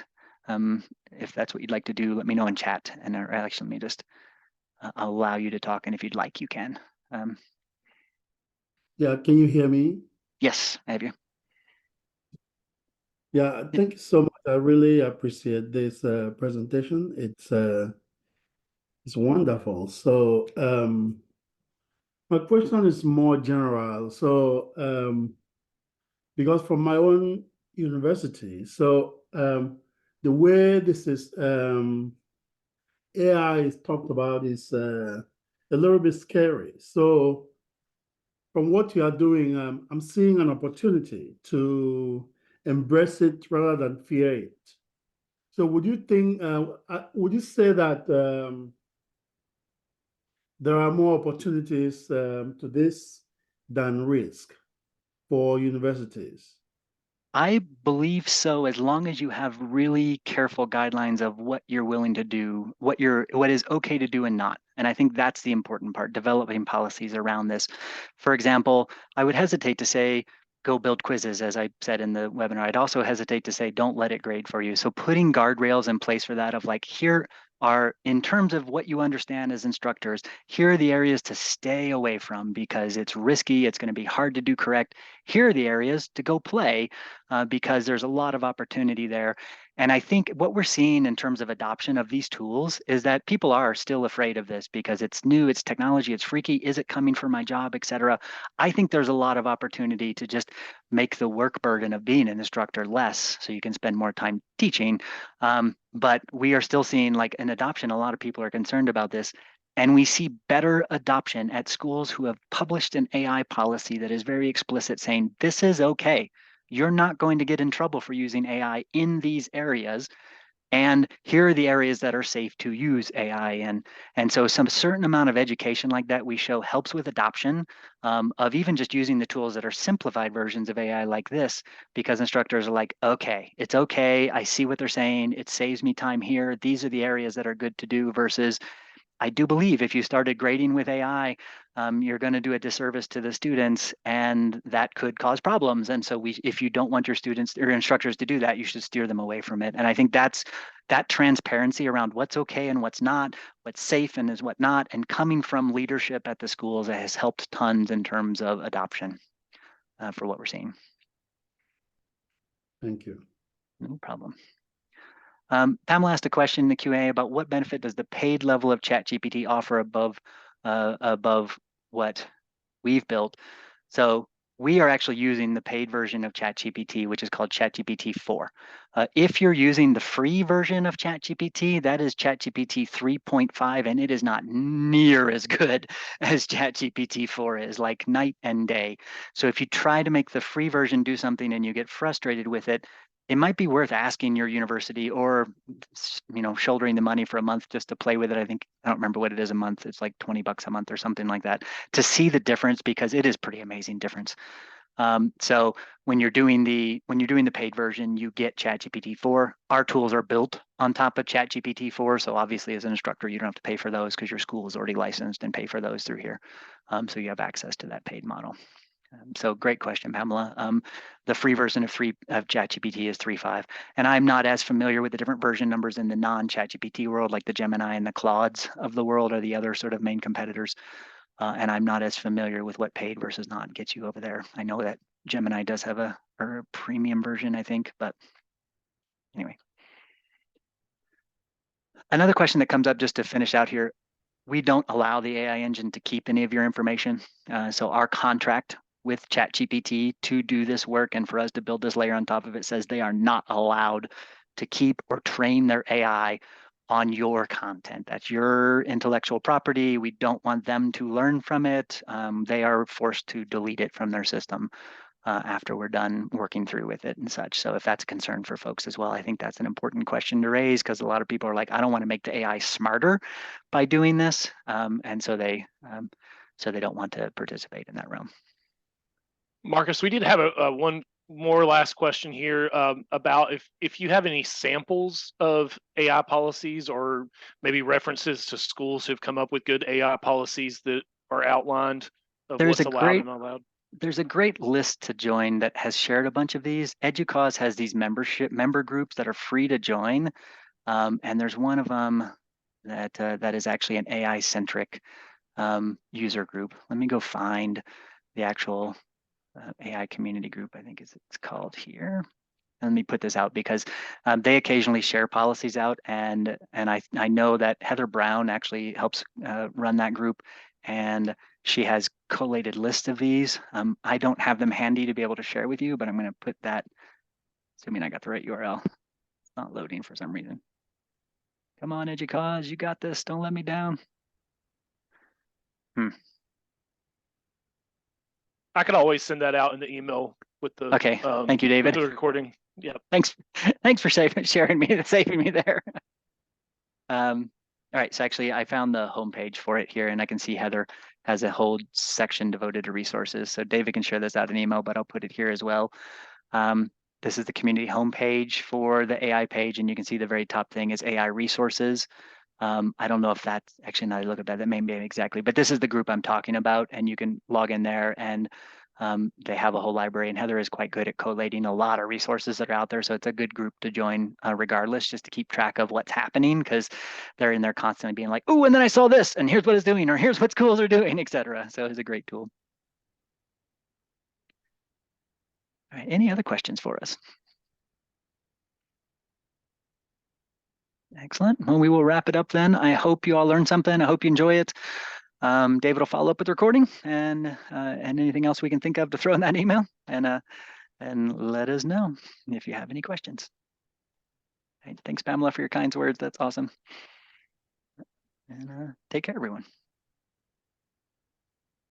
If that's what you'd like to do, let me know in chat, and actually, let me just allow you to talk, and if you'd like, you can. Yeah, can you hear me? Yes, I have you. Yeah, thank you so much. I really appreciate this presentation. It's wonderful. So, my question is more general. So, because from my own university, the way this is AI is talked about is a little bit scary. So, from what you are doing, I'm seeing an opportunity to embrace it rather than fear it. So would you say that there are more opportunities to this than risk for universities? I believe so, as long as you have really careful guidelines of what you're willing to do, what is okay to do and not. And I think that's the important part, developing policies around this. For example, I would hesitate to say, go build quizzes, as I said in the webinar. I'd also hesitate to say, don't let it grade for you. So putting guardrails in place for that of like, here are, in terms of what you understand as instructors, here are the areas to stay away from because it's risky, it's going to be hard to do correct. Here are the areas to go play because there's a lot of opportunity there. And I think what we're seeing in terms of adoption of these tools is that people are still afraid of this because it's new, it's technology, it's freaky. Is it coming for my job, et cetera? I think there's a lot of opportunity to just make the work burden of being an instructor less so you can spend more time teaching. But we are still seeing like an adoption. A lot of people are concerned about this. And we see better adoption at schools who have published an AI policy that is very explicit saying this is okay. You're not going to get in trouble for using AI in these areas. And here are the areas that are safe to use AI in. And so some certain amount of education like that we show helps with adoption of even just using the tools that are simplified versions of AI like this, because instructors are like, okay, it's okay. I see what they're saying. It saves me time here. These are the areas that are good to do versus I do believe if you started grading with AI, you're going to do a disservice to the students, and that could cause problems. And so, if you don't want your students or instructors to do that, you should steer them away from it. And I think that transparency around what's okay and what's not, what's safe and is what not, and coming from leadership at the schools has helped tons in terms of adoption for what we're seeing. Thank you. No problem. Pamela asked a question in the Q&A about what benefit does the paid level of ChatGPT offer above what we've built. So we are actually using the paid version of ChatGPT, which is called ChatGPT 4. If you're using the free version of ChatGPT, that is ChatGPT 3.5, and it is not near as good as ChatGPT 4 is, like night and day. So if you try to make the free version do something and you get frustrated with it, it might be worth asking your university or shouldering the money for a month just to play with it. I don't remember what it is a month. It's like $20 a month or something like that to see the difference, because it is pretty amazing difference. So when you're doing the paid version, you get ChatGPT 4. Our tools are built on top of ChatGPT 4. So obviously as an instructor, you don't have to pay for those because your school is already licensed and pay for those through here. So you have access to that paid model. So great question, Pamela. The free version of ChatGPT is 3.5, and I'm not as familiar with the different version numbers in the non-ChatGPT world, like the Gemini and the Claudes of the world are the other sort of main competitors. And I'm not as familiar with what paid versus not gets you over there. I know that Gemini does have a premium version, I think, but anyway. Another question that comes up just to finish out here, we don't allow the AI engine to keep any of your information. So our contract with ChatGPT to do this work and for us to build this layer on top of it says they are not allowed to keep or train their AI on your content. That's your intellectual property. We don't want them to learn from it. They are forced to delete it from their system after we're done working through with it and such. So if that's a concern for folks as well, I think that's an important question to raise, because a lot of people are like, I don't want to make the AI smarter by doing this. And so they don't want to participate in that realm. Marcus, we did have a one more last question here about if you have any samples of AI policies or maybe references to schools who've come up with good AI policies that are outlined of There's what's a allowed great and not allowed. there's a great list to join that has shared a bunch of these. EDUCAUSE has these member groups that are free to join, and there's one of them that is actually an AI centric user group. Let me go find the actual AI community group. I think it's called here. Let me put this out because they occasionally share policies out, and I know that Heather Brown actually helps run that group, and she has collated lists of these. I don't have them handy to be able to share with you, but I'm going to put that, assuming I got the right URL. It's not loading for some reason. Come on, EDUCAUSE, you got this. Don't let me down. I could always send that out in the email with the Okay, thank you, David. with the recording. Yep. Thanks for saving me there. All right, so actually I found the homepage for it here, and I can see Heather has a whole section devoted to resources. So David can share this out in email, but I'll put it here as well. This is the community homepage for the AI page, and you can see the very top thing is AI resources. I don't know if that's actually, now I look at that, that may be exactly, but this is the group I'm talking about, and you can log in there, and they have a whole library, and Heather is quite good at collating a lot of resources that are out there. So it's a good group to join regardless, just to keep track of what's happening, because they're in there constantly being like, oh, and then I saw this, and here's what it's doing, or here's what schools are doing, etc. So it's a great tool. All right, any other questions for us? Excellent. Well, we will wrap it up then. I hope you all learned something. I hope you enjoy it. David will follow up with the recording and anything else we can think of to throw in that email, and let us know if you have any questions. Right, thanks, Pamela, for your kind words. That's awesome. And take care, everyone.